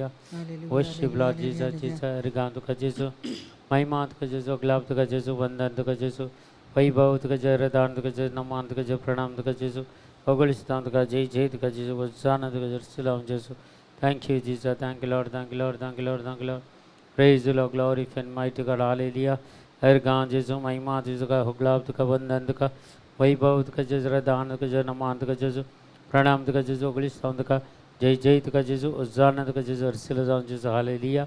Hallelujah. Worship Lord Jesus, Jesus. Ergan तुका जेजू, महिमा तुका जेजू, ग्लाब तुका जेजू, वंदन तुका जेजू, वैभव तुका जय, रदान तुका जय, नमान तुका जय, प्रणाम तुका जेजू, ओगळिस्तान तुका जय, जय तुका जेजू, वजाना तुका जय, सलाम जेजू. Thank you, Jesus. Thank you, Lord. Thank you, Lord. Thank you, Lord. Thank you, Lord. Praise the Lord. Glory and mighty God. Hallelujah. Ergan जेजू, महिमा तुका, ग्लाब तुका, वंदन तुका, वैभव तुका जय, रदान तुका जय, नमान तुका जेजू, प्रणाम तुका जेजू, ओगळिस्तान तुका जय, जय तुका जेजू, वजाना तुका जेजू, सलाम जेजू. Hallelujah.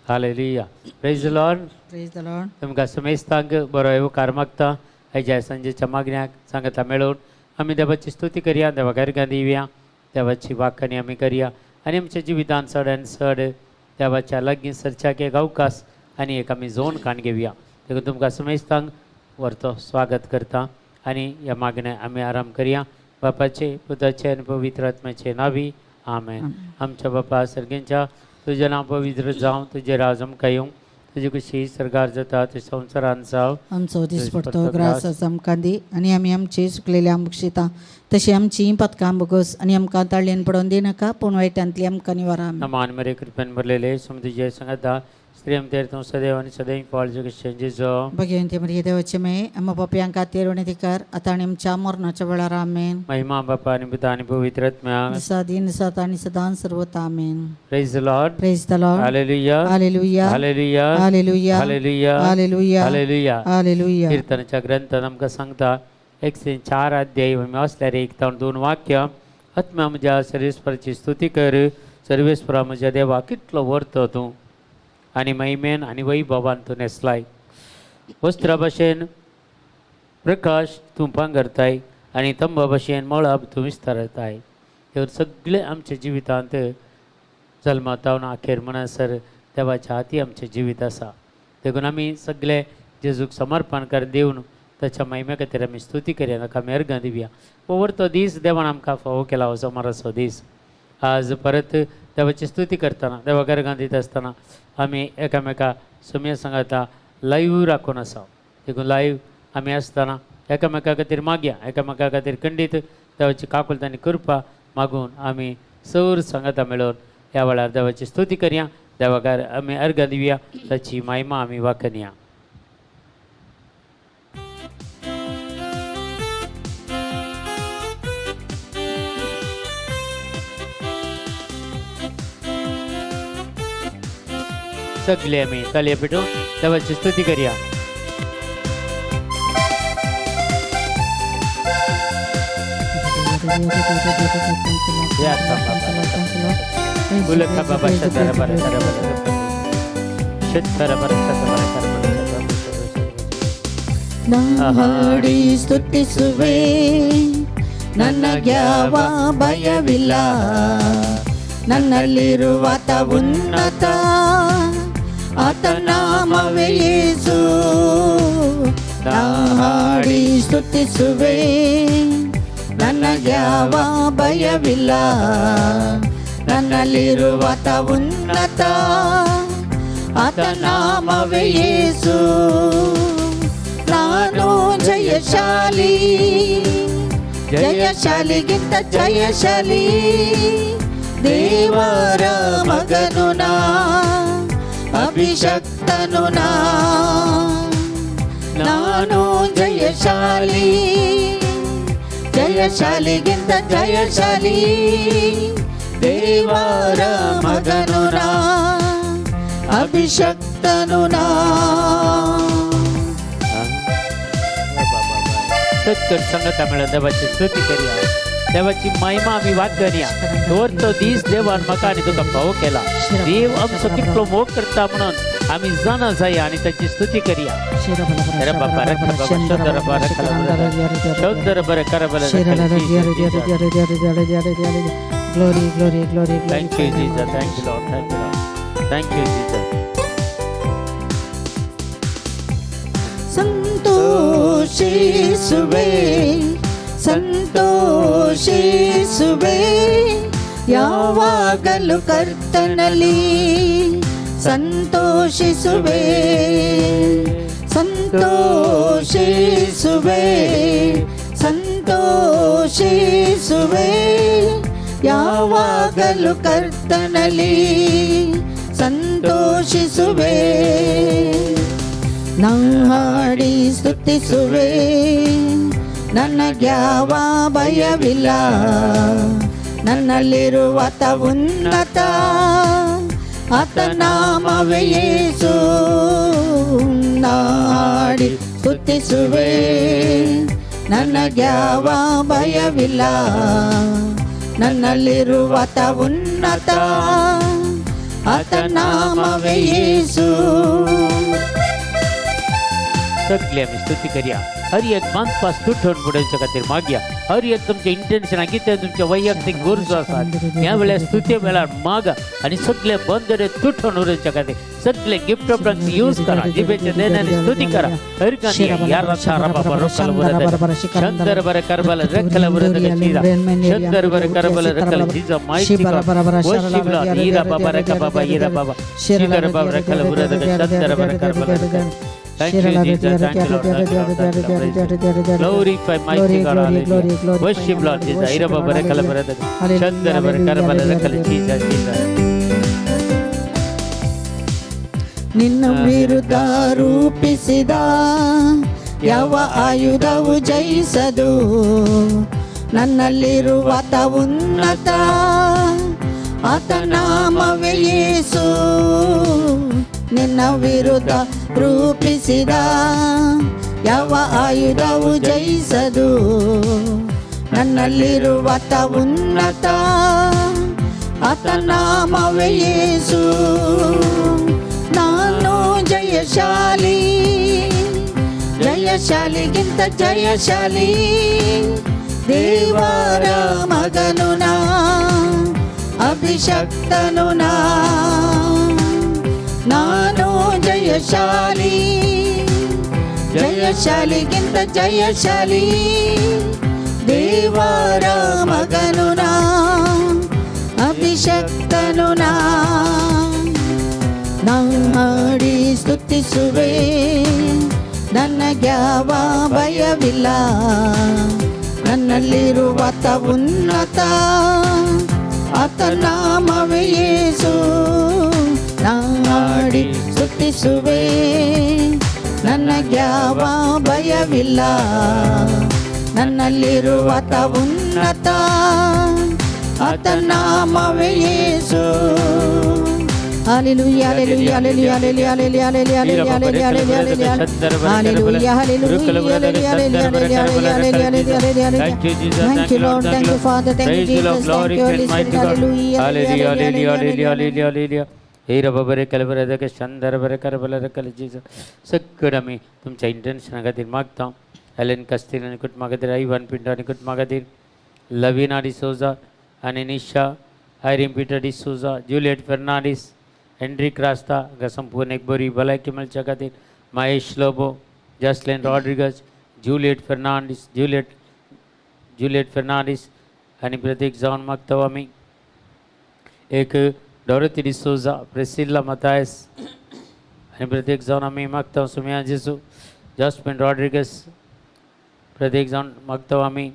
Hallelujah. Praise the Lord. Praise the Lord. तुमकां समेस्तांक बरो येवो कार मागता हेज्या संजेच्या मागण्याक सांगता मेळोवन आमी देवाची स्तुती करया, देवाकार दिवया, देवाची वाखाणी आमी करया आनी आमच्या जिवितांत चड चड देवाच्या लागीं सरच्याक एक अवकाश आनी एक आमी जोन काण घेवया. देखून तुमकां समेस्तांक व्हरतो स्वागत करता आनी ह्या मागण्या आमी आराम करया. बापाचे, पुताचे आनी पवित्र आत्म्याचे नावी आमेन. आमच्या बापा सर्गेंच्या तुझें नांव पवित्र जावं, तुजें राज आमकां येवं, तुजी कशी सरकार जाता ते संवसारांत जावं. आमचो दिसपडतो ग्रास आमकां दी आनी आमी आमची चुकलेली आमकां शिता तशी आमची पथकां बगोस आनी आमकां ताळयेन पडोवन दिनाका पूण वायटांतली आमकां निवारा. नमान मरे कृपेन भरलेले समृद्धी सांगता स्त्री आमतेर तूं सदैव आनी सदैव फळ जगत जेजो भगवंती मरिये देवाचे मे आम्हा पापयां खातीर विणतिकार आतां आनी आमच्या मरणाच्या वेळार आमेन. महिमा बापा आनी पिता आनी पवित्र आत्म्याक दिसा दिन दिसात आनी सदां सर्वता amen. Praise the Lord. Praise the Lord. Hallelujah. Hallelujah. Hallelujah. Hallelujah. Hallelujah. Hallelujah. Hallelujah. Hallelujah. कीर्तनाच्या ग्रंथान आमकां सांगता 104 अध्याय आमी वाचल्यार 1-2 वाक्य. आत्म्या म्हज्या सर्वेस्पराची स्तुती कर, सर्वेस्परा म्हज्या देवा कितलो व्हरतो तूं आनी महिमेन आनी वैभवान तूं नेसलाय. वस्त्रा भाशेन प्रकाश तूं पांगरताय आनी तंबा भाशेन मळब तूं विस्तारताय. ह्यो सगळे आमच्या जिवितांत जल्मातावन अखेर म्हणसर देवाच्या हाती आमचें जिवीत आसा. देखून आमी सगळे जेजूक समर्पण कर दिवन ताच्या महिमे खातीर आमी स्तुती करया, ताका आमी अर्घां दिवया. तो दीस देवान आमकां फावो केला हो सोमाराचो दीस. आज परत देवाची स्तुती करतना देवाक अर्घां दिता आसतना आमी एकामेका सुमया सांगता लाईव्ह राखून आसा. देखून लाईव्ह आमी आसतना एकामेका खातीर मागया, एकामेका खातीर खंडीत देवाची काकुलता आनी कृपा मागून आमी सर सांगता मेळोन ह्या वेळार देवाची स्तुती करया, देवाकार आमी अर्घां दिवया, ताची महिमा आमी वाखनया. सगळे आमी तालये पेटोवन देवाची स्तुती करया. ಹಾಡಿ ಸ್ತುತಿಸುವೆ ನನಗ್ಯಾವ ಭಯವಿಲ್ಲ, ನನ್ನಲ್ಲಿರುವಾತ ಉನ್ನತ ಆತ ನಾಮವೇ ಯೇಸು. ಹಾಡಿ ಸ್ತುತಿಸುವೆ ನನಗ್ಯಾವ ಭಯವಿಲ್ಲ, ನನ್ನಲ್ಲಿರುವಾತ ಉನ್ನತ ಆತ ನಾಮವೇ ಯೇಸು. ನಾನು ಜಯಶಾಲಿ, ಜಯಶಾಲಿಗಿಂತ ಜಯಶಾಲಿ, ದೇವರ ಮಗನು ನಾ, ಅಭಿಷಕ್ತನು ನಾ. ನಾನು ಜಯಶಾಲಿ, ಜಯಶಾಲಿಗಿಂತ ಜಯಶಾಲಿ, ದೇವರ ಮಗನು ನಾ, ಅಭಿಷಕ್ತನು ನಾ. संगता मेळून देवाची स्तुती करया, देवाची महिमा आमी वाखनया. तो दीस देवान म्हाका आनी तुका फावो केला. देव आमचो कितलो मोग करता म्हणून आमी जाणा जाय आनी ताची स्तुती करया. Glory, glory, glory, glory. Thank you, Jesus. Thank you, Lord. Thank you, Lord. Thank you, Jesus. ಸಂತೋಷಿಸುವೆ, ಸಂತೋಷಿಸುವೆ, ಯಾವಾಗಲೂ ಕರ್ತನಲ್ಲಿ ಸಂತೋಷಿಸುವೆ, ಸಂತೋಷಿಸುವೆ, ಸಂತೋಷಿಸುವೆ, ಯಾವಾಗಲೂ ಕರ್ತನಲ್ಲಿ ಸಂತೋಷಿಸುವೆ, ನಾ ಹಾಡಿ ಸ್ತುತಿಸುವೆ, ನನಗ್ಯಾವ ಭಯವಿಲ್ಲ, ನನ್ನಲ್ಲಿರುವತ ಉನ್ನತ ಆತ ನಾಮವೇ ಯೇಸು, ನಾ ಹಾಡಿ ಸ್ತುತಿಸುವೆ, ನನಗ್ಯಾವ ಭಯವಿಲ್ಲ, ನನ್ನಲ್ಲಿರುವತ ಉನ್ನತ ಆತ नामवे येशू. सगळे आम्ही स्तुती करूया. हर एक मानपास तुटून बुडायच्या खातीर मागया. हर एक तुमचे इंटेन्शन कितें तुमचे वैयक्तिक गरजो आसात ह्या वेळेर स्तुती वेळार मागा आनी सगळे बंदरे तुटून उडोवच्या खातीर सगळे गिफ्ट ऑफ यूज करा. जिबेचे देण्याने स्तुती करा. हर गाणी या रथा रबा रोकल बुरद शंकर बर करबल रखल बुरद चीरा शंकर बर करबल रखल जीजा माइटी का वर्शिप लॉर्ड हीरा बाबा रखा बाबा हीरा बाबा शंकर बाबा रखल बुरद शंकर बर करबल. Thank you, Jesus. Thank you, Lord. Thank you, Lord. Glorify mighty God. Hallelujah. Worship, Lord Jesus. Ira Baba Rakala Barada. Chandra Barakala Rakala Jesus. Jesus. ನಿನ್ನ ವಿರುದ್ಧ ರೂಪಿಸಿದ ಯಾವ ಆಯುಧವು ಜಯಿಸದು, ನನ್ನಲ್ಲಿರುವತ ಉನ್ನತ ಆತ ನಾಮವೇ ಯೇಸು. ನಿನ್ನ ವಿರುದ್ಧ ರೂಪಿಸಿದ ಯಾವ ಆಯುಧವು ಜಯಿಸದು, ನನ್ನಲ್ಲಿರುವತ ಉನ್ನತ ಆತ ನಾಮವೇ ಯೇಸು. ನಾನು ಜಯಶಾಲಿ, ಜಯಶಾಲಿಗಿಂತ ಜಯಶಾಲಿ, ದೇವರ ಮಗನು ನಾ, ಅಭಿಷಕ್ತನು ನಾ. ನಾನು ಜಯಶಾಲಿ, ಜಯಶಾಲಿಗಿಂತ ಜಯಶಾಲಿ, ದೇವರ ಮಗನು ನಾ, ಅಭಿಷಕ್ತನು ನಾ. ನಾ ಹಾಡಿ ಸ್ತುತಿಸುವೆ, ನನಗ್ಯಾವ ಭಯವಿಲ್ಲ, ನನ್ನಲ್ಲಿರುವತ ಉನ್ನತ ಆತ ನಾಮವೇ ಯೇಸು. ನಾ ಹಾಡಿ ಸ್ತುತಿಸುವೆ, ನನಗ್ಯಾವ ಭಯವಿಲ್ಲ, ನನ್ನಲ್ಲಿರುವತ ಉನ್ನತ ಆತ ನಾಮವೇ ಯೇಸು. Hallelujah, hallelujah, hallelujah, hallelujah, hallelujah, hallelujah, hallelujah, hallelujah, hallelujah, hallelujah. Thank you, Lord, thank you, Father, thank you, Jesus, thank you, Holy Spirit, hallelujah, hallelujah, hallelujah. हे रबाबरे कलबरे के शंदर बरे करबले कल जीसस सगळं मी तुमच्या इंटेन्शन खातीर मागता. एलेन कस्तील आणि कुटुंबा खातीर आयवान पिंटो आणि कुटुंबा खातीर लविना डिसोजा आणि निशा आयरीन पीटर डिसोजा ज्युलियट फर्नांडीस हेनरिक रास्ता हाका संपूर्ण एक बरी भलायकी मेळच्या खातीर महेश लोबो जसलिन रॉड्रिगज ज्युलियट फर्नांडीस आणि प्रत्येक जावन मागता आमी एक डॉरोथी डिसोजा प्रेसिल्ला मतायस आणि प्रत्येक जावन आमी मागता सुमिया जेसू जॉस्पिन रॉड्रिगस प्रत्येक जावन मागता आमी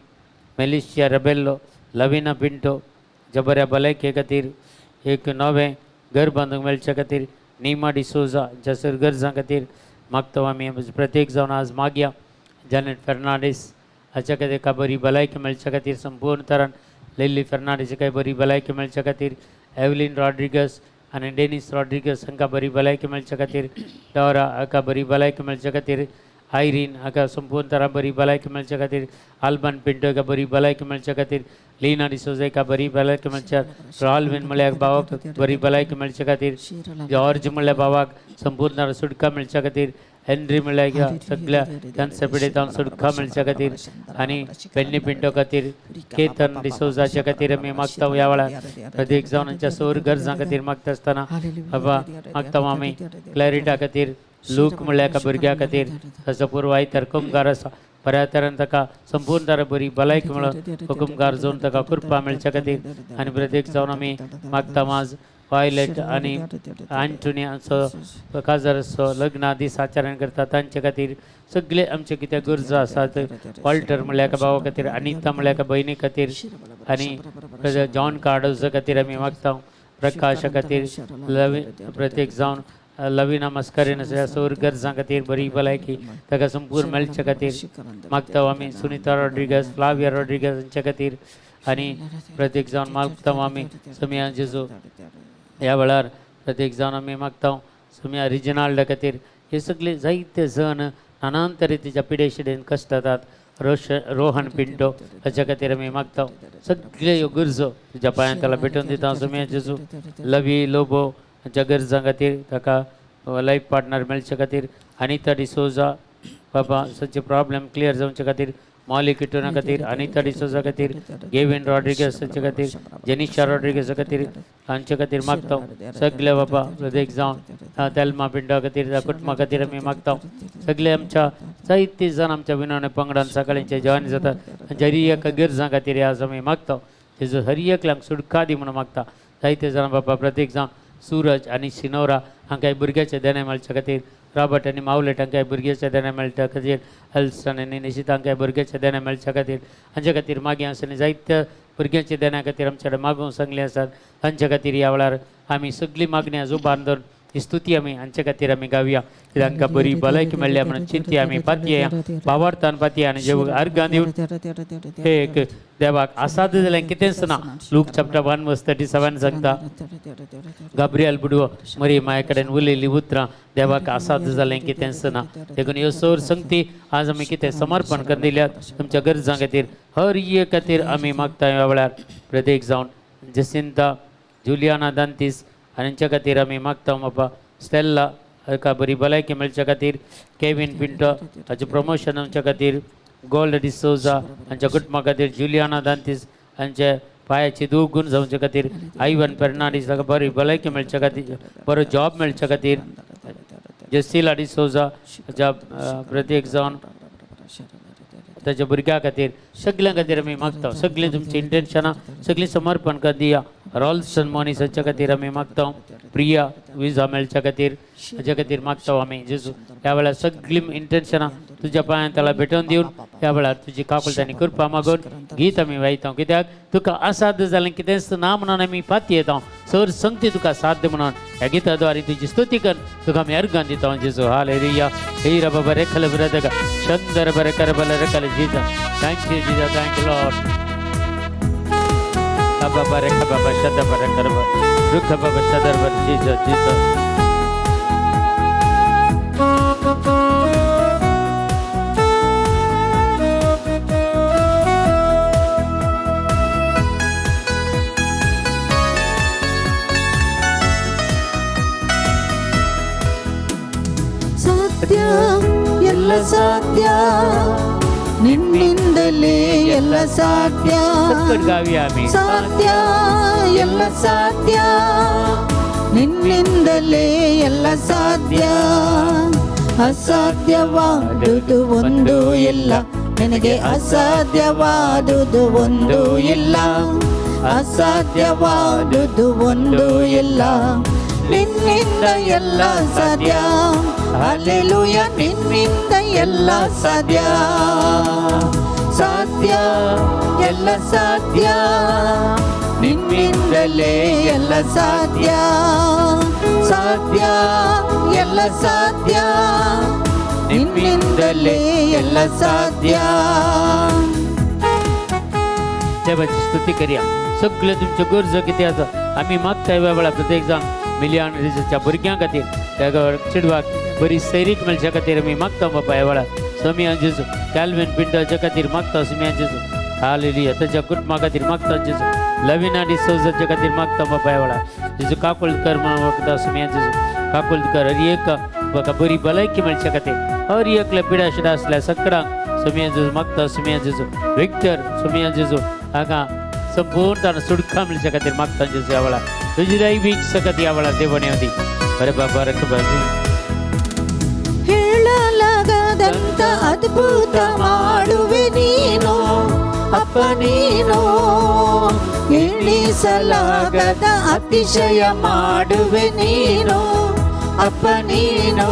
मेलिशिया रेबेल्लो लविना पिंटो ज्या बऱ्या भलायके खातीर एक नवें घर बांदूंक मेळच्या खातीर निमा डिसोजा ज्या गरजां खातीर मागता आमी प्रत्येक जावन आज मागया. जॅनेट फर्नांडीस हाच्या खातीर एका बरी भलायकी मेळच्या खातीर संपूर्ण तरान लिली फर्नांडीस एका बरी भलायकी मेळच्या खातीर एवलिन रॉड्रिगस आणि डेनिस रॉड्रिगस हांकां बरी भलायकी मेळच्या खातीर डॉरा हाका बरी भलायकी मेळच्या खातीर आयरीन हाका संपूर्ण तरान बरी भलायकी मेळच्या खातीर आल्बन पिंटो एका बरी भलायकी मेळच्या खातीर लीना डिसोजा एका बरी भलायकी मेळच्या रॉल्विन म्हळ्यार भावाक बरी भलायकी मेळच्या खातीर जॉर्ज म्हळ्यार भावाक संपूर्ण सुटका मेळच्या खातीर हेनरी म्हळ्यार सगळ्या कॅन्सर पिडेतांक सुटका मेळच्या खातीर आनी बेन्नी पिंटो खातीर केतन डिसोजाच्या खातीर आमी मागता. ह्या वेळार प्रत्येक जावनांच्या सौर गरजां खातीर मागता आसतना बाबा मागता आमी क्लॅरिटा खातीर लूक म्हळ्यार एका भुरग्या खातीर ताचो पुरवाय तर कमगार आसा बऱ्या तरेन ताका संपूर्ण तारा बरी भलायकी मेळोन हुकुमगार जावन ताका कृपा मेळच्या खातीर आनी प्रत्येक जावन आमी मागता आज वायलेट आनी आंटोनियाचो काजाराचो लग्ना दीस आचरण करता तांचे खातीर सगळे आमचे कितें गरजो आसात वॉल्टर म्हणल्या एका भावा खातीर अनिता म्हणल्या एका भयणी खातीर आनी जॉन कार्डोजा खातीर आमी मागता प्रकाशा खातीर प्रत्येक जावन लविना मस्करीन सौर गरजां खातीर बरी भलायकी ताका संपूर्ण मेळच्या खातीर मागता आमी सुनीता रॉड्रिगस फ्लाविया रॉड्रिगस हांच्या खातीर आनी प्रत्येक जावन मागता आमी समिया जेजू ह्या वेळार प्रत्येक जावन आमी मागता समिया रिजनाल्डा खातीर हे सगळे जायते जण नानान तरेच्या पिडे शिडेन कश्ट जातात रोहन पिंटो हाच्या खातीर आमी मागता सगळे ह्यो गरजो तुज्या पांयां त्याला भेटून दिता समिया जेजू लवी लोबो हांच्या गरजां खातीर ताका लायफ पार्टनर मेळच्या खातीर अनिता डिसोजा बाबा सच्चे प्रॉब्लेम क्लियर जावचे खातीर मॉली किटोना खातीर अनिता डिसोजा खातीर गेविन रॉड्रिगस हांचे खातीर जेनिशा रॉड्रिगसा खातीर हांचे खातीर मागता सगळे बाबा प्रत्येक जावन तेल्मा पिंडा खातीर कुटुंबा खातीर आमी मागता सगळे आमच्या जायते जाण आमच्या विनवणे पंगडान सकाळींचे जॉइन जातात हांच्या हर एका गरजां खातीर आज आमी मागता तेजो हर एकल्यांक सुटका दी म्हणून मागता जायते जाण बाबा प्रत्येक जावन सूरज आनी सिनोरा हांकां भुरग्याचे देणे मेळच्या खातीर रॉबर्ट आनी मावलेट हांकां भुरग्याचे देणे मेळच्या खातीर एल्सन आनी निशिता हांकां भुरग्याचे देणे मेळच्या खातीर हांचे खातीर मागी आसा जायत्या भुरग्यांच्या देण्या खातीर आमचे कडेन मागूंक सांगले आसात हांचे खातीर ह्या वेळार आमी सगळी मागणी जुबान धरून ही स्तुती आमी हांचे खातीर आमी गावया कित्याक तांकां बरी भलायकी मेळ्ळ्या म्हणून चिंती आमी पातयेया भावार्थान पातयेया आनी जेवूक अर्घां दिवन हे एक देवाक आसाद जाल्यार कितेंच ना लूक चॅप्टर 1:37 सांगता गाब्रियल बुडवो मरी माये कडेन उलयली उतरां देवाक आसाद जालें कितेंच ना देखून ह्यो सौर संगती आज आमी कितें समर्पण करून दिल्यात तुमच्या गरजां खातीर हर एक खातीर आमी मागता ह्या वेळार प्रत्येक जावन जसिंता जुलियाना दांतीस आनी हांच्या खातीर आमी मागता बाबा स्टेल्ला हाका बरी भलायकी मेळच्या खातीर केविन पिंटो हाचें प्रमोशन हांच्या खातीर गोल्ड डिसोजा हांच्या कुटुंबा खातीर जुलियाना दांतीस हांचे पांयाची दुगूण जावचे खातीर आयवन फेर्नांडीस ताका बरी भलायकी मेळच्या खातीर बरो जॉब मेळच्या खातीर जसिला डिसोजा हाच्या प्रत्येक जावन ताच्या भुरग्या खातीर सगळ्यां खातीर आमी मागता सगळीं तुमची इंटेन्शनां सगळीं समर्पण कर दिया रॉल्सन मॉनीस हाच्या खातीर आमी मागता प्रिया विजा मेळच्या खातीर हाच्या खातीर मागता आमी जेजू ह्या वेळार सगळीं इंटेन्शनां तुज्या पांयां त्याला भेटोवन दिवन ह्या वेळार तुजी काकुळटांनी कृपा मागून गीत आमी वायता कित्याक तुका असाध्य जालें कितेंच ना म्हणून आमी पाती येता सर संगती तुका साध्य म्हणून ह्या गिता द्वारे तुजी स्तुती कर तुका आमी अर्घां दिता जेजू हालेलुया हे रबा बरे खल बरे दगा शंदर बरे कर बरे रकल Jesus thank you Jesus thank you Lord Abba baraka baba shada baraka raba rukha baba shada raba Jesus Jesus ಸತ್ಯ ಎಲ್ಲ ಸಾಧ್ಯ ನಿನ್ನಿಂದಲೇ ಎಲ್ಲ ಸಾಧ್ಯ ಸಾಧ್ಯ ಎಲ್ಲ ಸಾಧ್ಯ ನಿನ್ನಿಂದಲೇ ಎಲ್ಲ ಸಾಧ್ಯ ಅಸಾಧ್ಯವಾದುದು ಒಂದು ಇಲ್ಲ ನಿನಗೆ ಅಸಾಧ್ಯವಾದುದು ಒಂದು ಇಲ್ಲ ಅಸಾಧ್ಯವಾದುದು ಒಂದು ಇಲ್ಲ ನಿನ್ನಿಂದ ಎಲ್ಲ ಸಾಧ್ಯ ಹಲ್ಲೆಲೂಯಾ ನಿನ್ನಿಂದ ಎಲ್ಲ ಸಾಧ್ಯ ಸಾಧ್ಯ ಎಲ್ಲ ಸಾಧ್ಯ ನಿನ್ನಿಂದಲೇ ಎಲ್ಲ ಸಾಧ್ಯ ಸಾಧ್ಯ ಎಲ್ಲ ಸಾಧ್ಯ ನಿನ್ನಿಂದಲೇ ಎಲ್ಲ ಸಾಧ್ಯ देवाची स्तुती करूया सगळे तुमच्यो गरजो कितें आसा आमी मागता ह्या वेळार प्रत्येक जाण मिलियन रिजच्या भुरग्यां खातीर त्या चेडवाक बरी सैरीक मेळच्या खातीर आमी मागता बाबा ह्या वेळार समिया जेजू कॅल्विन पिंटाच्या खातीर मागता समिया जेजू हालेलुया ताच्या कुटुंबा खातीर मागता जेजू लविना डिसोजाच्या खातीर मागता बाबा ह्या वेळार जेजू काकुळकर म्हणून मागता समिया जेजू काकुळकर हर एक बाबा बरी भलायकी मेळच्या खातीर हर एकल्या पिड्या शिड्या आसल्या सगळ्यांक समिया जेजू मागता समिया जेजू विक्टर समिया जेजू हाका संपूर्ण ताणें सुटका मेळच्या खातीर मागता जेजू ह्या वेळार तुजी दैवीक सकत ह्या वेळार देवणे होती बरे बाबा ಹೇಳಲಾಗದಂತ ಅದ್ಭುತ ಮಾಡ ನೀನು ಎಣಿಸಲಾಗದ ಅತಿಶಯ ಮಾಡುವೆ ನೀನು ಅಪ್ಪ ನೀನು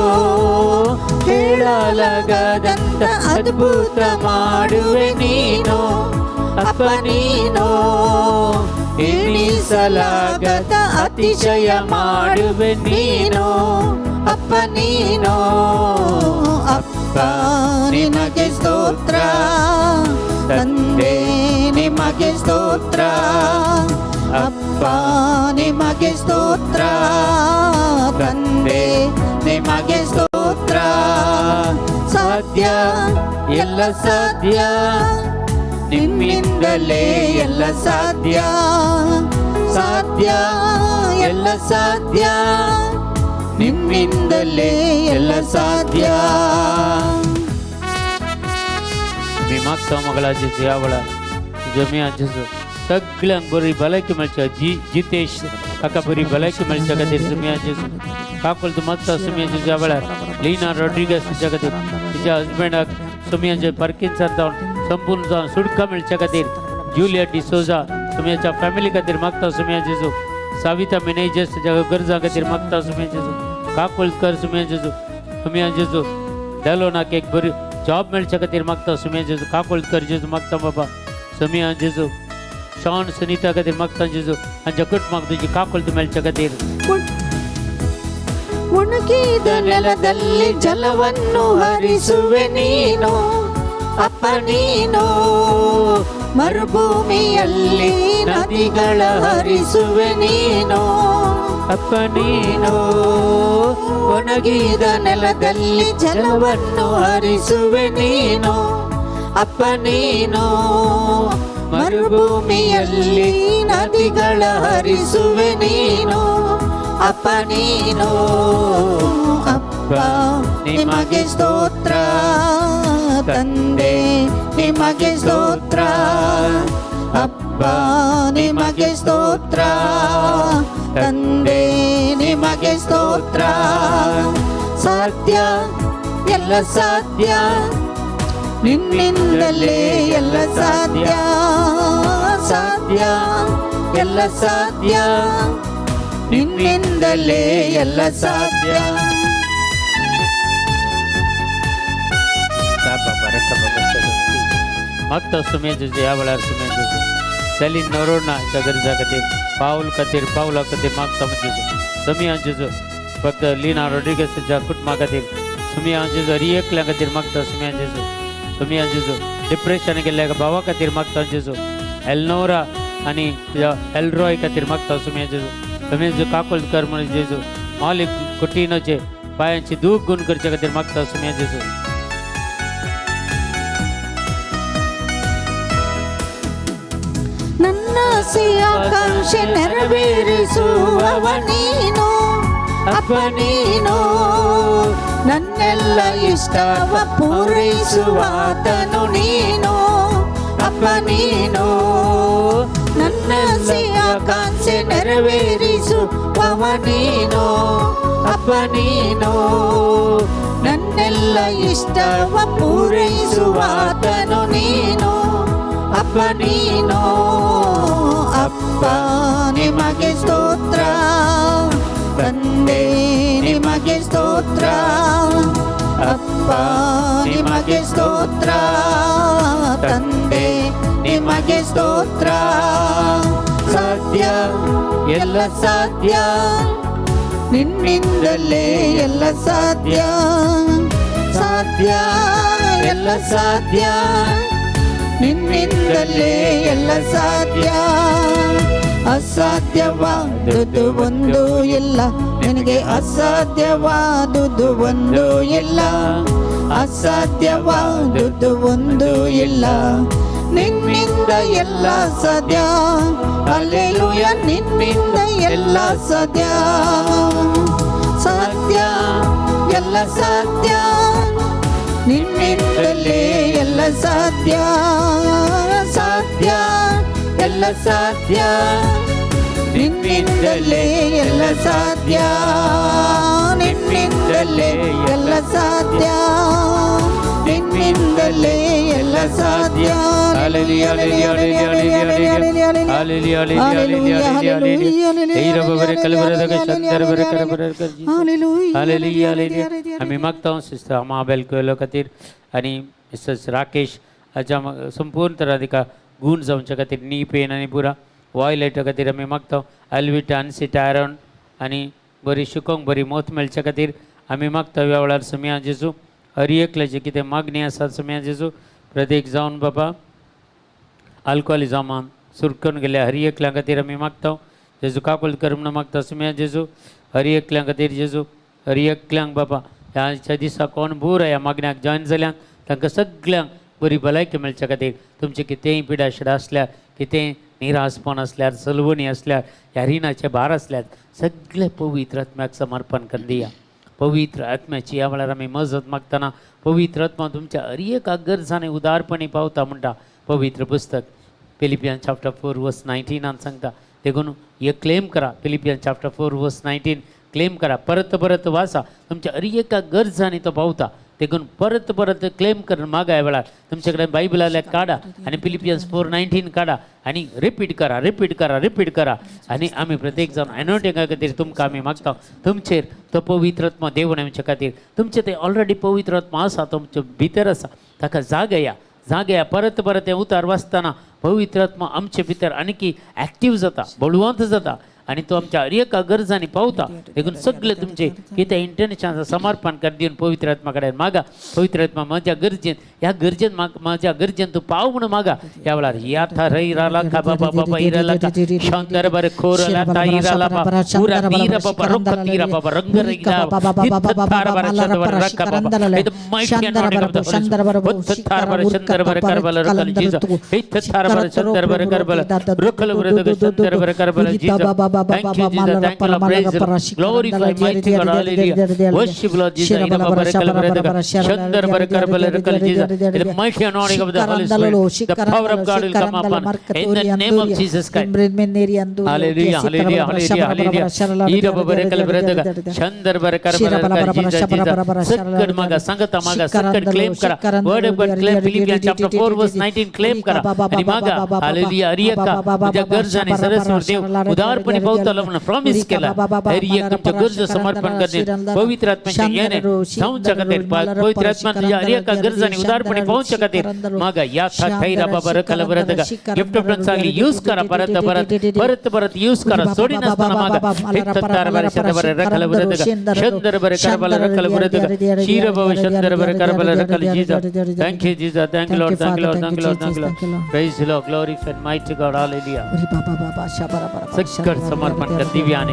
ಹೇಳಲಾಗದಂತ ಅದ್ಭುತ ಮಾಡುವೆ ನೀನು ಅಪ್ಪ ನೀನು ಎಣಿಸಲಾಗದ ಅತಿಶಯ ಮಾಡುವೆ ನೀನು ಅಪ್ಪ ನೀನು ಅಪ್ಪ ನಿನಗೆ ಸ್ತೋತ್ರ ತಂದೆ ನಿಮಗೆ ಸ್ತೋತ್ರ ಅಪ್ಪ ನಿಮಗೆ ಸ್ತೋತ್ರ ತಂದೆ ನಿಮಗೆ ಸ್ತೋತ್ರ ಸಾಧ್ಯ ಎಲ್ಲ ಸಾಧ್ಯ ನಿಮ್ಮಿಂದಲೇ ಎಲ್ಲ ಸಾಧ್ಯ ಸಾಧ್ಯ ಎಲ್ಲ ಸಾಧ್ಯ ನಿಮ್ಮಿಂದಲೇ ಎಲ್ಲ ಸಾಧ್ಯ मी मागता मगला जेजू यावळा जमिया जेजू सगळ्यांक बरी भलायकी मेळच्या जितेश काका बरी भलायकी मेळच्या खातीर सुमिया जेजू काकोल तूं मागता सुमिया जेजू ह्या वेळार लीना रॉड्रिगस तुज्या खातीर तिच्या हजबंडाक सुमिया जे पार्किन्सन जावन संपूर्ण जावन सुटका मेळच्या खातीर जुलिया डिसोजा सुमियाच्या फॅमिली खातीर मागता सुमिया जेजू साविता मेनेजर्स तुज्या गरजा खातीर मागता सुमिया जेजू काकोलकर सुमिया जेजू डेलोनाक एक बरी जॉब मेळच्या खातीर मागता सुमिया जेजू काकोलकर जेजू मागता बाबा सुमिया जेजू शॉन सुनीता खातीर मागता जेजू हांच्या कुटुंबाक तुजी काकोल मेळच्या खातीर ಒಣಗಿದ ನೆಲದಲ್ಲಿ ಜಲವನ್ನು ಹರಿಸುವೆ ನೀನು ಅಪ್ಪ ನೀನು ಮರುಭೂಮಿಯಲ್ಲಿ ನದಿಗಳ ಹರಿಸುವೆ ನೀನು ಅಪ್ಪ ನೀನು ಒಣಗಿದ ನೆಲದಲ್ಲಿ ಜಲವನ್ನು ಹರಿಸುವೆ ನೀನು ಅಪ್ಪ ನೀನು ಮರುಭೂಮಿಯಲ್ಲಿ ನದಿಗಳ ಹರಿಸುವೆ ನೀನು ಅಪ್ಪ ನೀನು ಅಪ್ಪ ನಿಮಗೆ ಸ್ತೋತ್ರ ತಂದೆ ನಿಮಗೆ ಸ್ತೋತ್ರ ಅಪ್ಪ ನಿಮಗೆ ಸ್ತೋತ್ರ ತಂದೆ ನಿಮಗೆ ಸ್ತೋತ್ರ ಸಾಧ್ಯ ಎಲ್ಲ ಸಾಧ್ಯ ನಿನ್ನಿಂದಲೇ ಎಲ್ಲ ಸಾಧ್ಯ ಸಾಧ್ಯ ಎಲ್ಲ ಸಾಧ್ಯ ನಿನ್ನಿಂದಲೇ ಎಲ್ಲ ಸಾಧ್ಯ मागता सुमिया जेजू ह्या वेळार सुमिया जेजू सेलीन नोरोना गरजा खातीर पावला खातीर मागता जेजू सुमिया जेजू फक्त लीना रॉड्रिगसच्या कुटुंबा खातीर सुमिया जेजू एकल्या खातीर मागता सुमिया जेजू डिप्रेशन गेल्ल्या भावा खातीर मागता जेजू एलनोरा आनी एलरॉय खातीर मागता सुमिया जेजू काकोलकर म्हणून जेजू मालिक कुटिनोचे पायांची दूख गुण करच्या खातीर मागता सुमिया जेजू ನನ್ನ ಆಕಾಂಕ್ಷೆ ನೆರವೇರಿಸುವವ ನೀನು ಅಪ್ಪ ನೀನು ನನ್ನೆಲ್ಲ ಇಷ್ಟವ ಪೂರೈಸುವಾತನು ನೀನು ಅಪ್ಪ ನೀನು ನನ್ನ ಆಕಾಂಕ್ಷೆ ನೆರವೇರಿಸುವವ ನೀನು ಅಪ್ಪ ನೀನು ನನ್ನೆಲ್ಲ ಇಷ್ಟವ ಪೂರೈಸುವಾತನು ನೀನು ಅಪ್ಪ ನೀನು ಅಪ್ಪ ನಿಮಗೆ ಸ್ತೋತ್ರ ತಂದೆ ನಿಮಗೆ ಸ್ತೋತ್ರ ಅಪ್ಪ ನಿಮಗೆ ಸ್ತೋತ್ರ ತಂದೆ ನಿಮಗೆ ಸ್ತೋತ್ರ ಸಾಧ್ಯ ಎಲ್ಲ ಸಾಧ್ಯ ನಿನ್ನಿಂದಲೇ ಎಲ್ಲ ಸಾಧ್ಯ ಸಾಧ್ಯ ಎಲ್ಲ ಸಾಧ್ಯ ನಿನ್ನಿಂದಲೇ ಎಲ್ಲ ಸಾಧ್ಯ ಅಸಾಧ್ಯವಾದುದು ಒಂದು ಇಲ್ಲ ನಿನಗೆ ಅಸಾಧ್ಯವಾದುದು ಒಂದು ಇಲ್ಲ ಅಸಾಧ್ಯವಾದುದು ಒಂದು ಇಲ್ಲ ನಿನ್ನಿಂದ ಎಲ್ಲ ಸಾಧ್ಯ ಹಲ್ಲೆಲೂಯಾ ನಿನ್ನಿಂದ ಎಲ್ಲ ಸಾಧ್ಯ ಸಾಧ್ಯ ಎಲ್ಲ ಸಾಧ್ಯ ನಿನ್ನಿಂದಲೇ ಎಲ್ಲ ಸಾಧ್ಯ ಸಾಧ್ಯ ಎಲ್ಲ ಸಾಧ್ಯ ನಿನ್ನಿಂದಲೇ ಎಲ್ಲ ಸಾಧ್ಯ ನಿನ್ನಿಂದಲೇ ಎಲ್ಲ ಸಾಧ್ಯ ನಿನ್ನಿಂದಲೇ ಎಲ್ಲ ಸಾಧ್ಯ Hallelujah, hallelujah, hallelujah, hallelujah, hallelujah, hallelujah, hallelujah. Hey रब बरे कल बरे दगा शंदर बरे कर बरे कर जी. Hallelujah, hallelujah. आम्ही मागतो सिस्टर अमाबेल कोलो खातीर आणि मिसेस राकेश हाच्या संपूर्ण तराधिका गुण जावच्या खातीर नी पेन आणि पुरा वॉयलेट खातीर आम्ही मागतो अल्विटा अनसिटा आयरन आणि बरी शिकोंक बरी मोत मेळच्या खातीर आम्ही मागता ह्या वेळार समिया जेजू हर एकल्याची कितें मागणी आसा समिया जेजू प्रत्येक जावन बाबा अल्कोहोलिजमान सुरकून गेल्या हर एकल्या खातीर आमी मागता जेजू काकूल कर म्हणून मागता समिया जेजू हर एकल्या खातीर जेजू हर एकल्यांक बाबा ह्याच्या दिसा कोण बूर ह्या मागण्याक जॉयन जाल्यांक तांकां सगळ्यांक बरी भलायकी मेळच्या खातीर तुमचे कितेंय पिडाशिडा आसल्यार कितेंय निरासपण आसल्यार सलवणी आसल्यार ह्या रिणाचे भार आसल्यार सगळे पवित्र आत्म्याक समर्पण करून दिया. पवित्र आत्म्याची ह्या वेळार आमी मजत मागतना पवित्र आत्मा तुमच्या हर एका गरजांनी उदारपणी पावता म्हणटा पवित्र पुस्तक फिलिपियन चॅप्टर 4 वर्स 19 सांगता देखून हे क्लेम करा. फिलिपियन चॅप्टर 4 वर्स 19 क्लेम करा. परत परत वाचा तुमच्या हर एका गरजांनी तो पावता देखून परत परत क्लेम करून मागा ह्या वेळार तुमच्याकडे बायबलाल्या काढा आणि फिलिपियन्स 4:19 काढा आणि रिपीट करा रिपीट करा रिपीट करा आणि आम्ही प्रत्येक जण एनोटिंगा खातीर तुमकां आमी मागता तुमचेर तो पवित्र आत्मा देवून आमच्या खातीर तुमचे ते ऑलरेडी पवित्र आत्मा आसा तुमचे भितर आसा ताका जागे परत परत हे उतार वाचतना पवित्र आत्मा आमचे भितर आणखी ॲक्टिव्ह जाता बळवंत जाता आणि तो आमच्या हर एका गरजांनी पावता देखून सगळे तुमचे कितें इंटरनेशनल समर्पण कर दिवन पवित्र आत्मा कडेन मागा. पवित्र आत्मा माझ्या गरजेन ह्या गरजेन माझ्या गरजेन तूं पाव म्हणून मागा. ह्या वेळार याथा रईराला का बाबा बाबा इराला का शांदर बरे खोरला ताईराला बाबा पूरा तीरा बाबा रंग तीरा बाबा रंग रईरा तार बरे चंद्र बरे रक्का बाबा हे माइटी शांदर बरे चंद्र बरे करबल रकल जीजा हे तार बरे चंद्र बरे करबल रकल बरे चंद्र बरे करबल जीजा. Thank you, Jesus. Thank you, Lord. Praise the Lord. Glorify, mighty God. Hallelujah. Worship, Lord Jesus. In the mighty anointing of the Holy Spirit, the power of God will come upon. In the name of Jesus Christ. Hallelujah. Hallelujah. Hallelujah. Hallelujah. Ira babare kalbradaga. Chandar bare karbala Jesus Jesus. Sakkad maga sangata maga sakkad claim kara. Word of God claim. Philippians chapter 4 verse 19 claim kara. Ani maga. Hallelujah. Ariyaka. Mujha garzani saraswar dev उदारपणे पावताला म्हणून promise केला. हरी एक तुमच्या गरज समर्पण करणे पवित्र आत्म्याच्या येणे जाऊच्या खातीर पवित्र आत्मा तुझ्या हर एका गरजांनी उदारपणे पावच्या खातीर मागा या खैरा बाबा रकल बरत गा गिफ्ट ऑफ चांगली यूज करा. परत परत परत परत यूज करा. सोडी नसताना मागा हित्तार बरे शंदर बरे रकल बरत गा शंदर बरे करबल रकल बरत गा शीर बाबा शंदर बरे करबल रकल Jesus. Thank you Jesus. Thank you Lord. Thank you Lord. Thank you Lord. Thank you Lord. Praise the Lord. Glorified mighty God. Hallelujah. सगळं समर्पण कर दिव्याने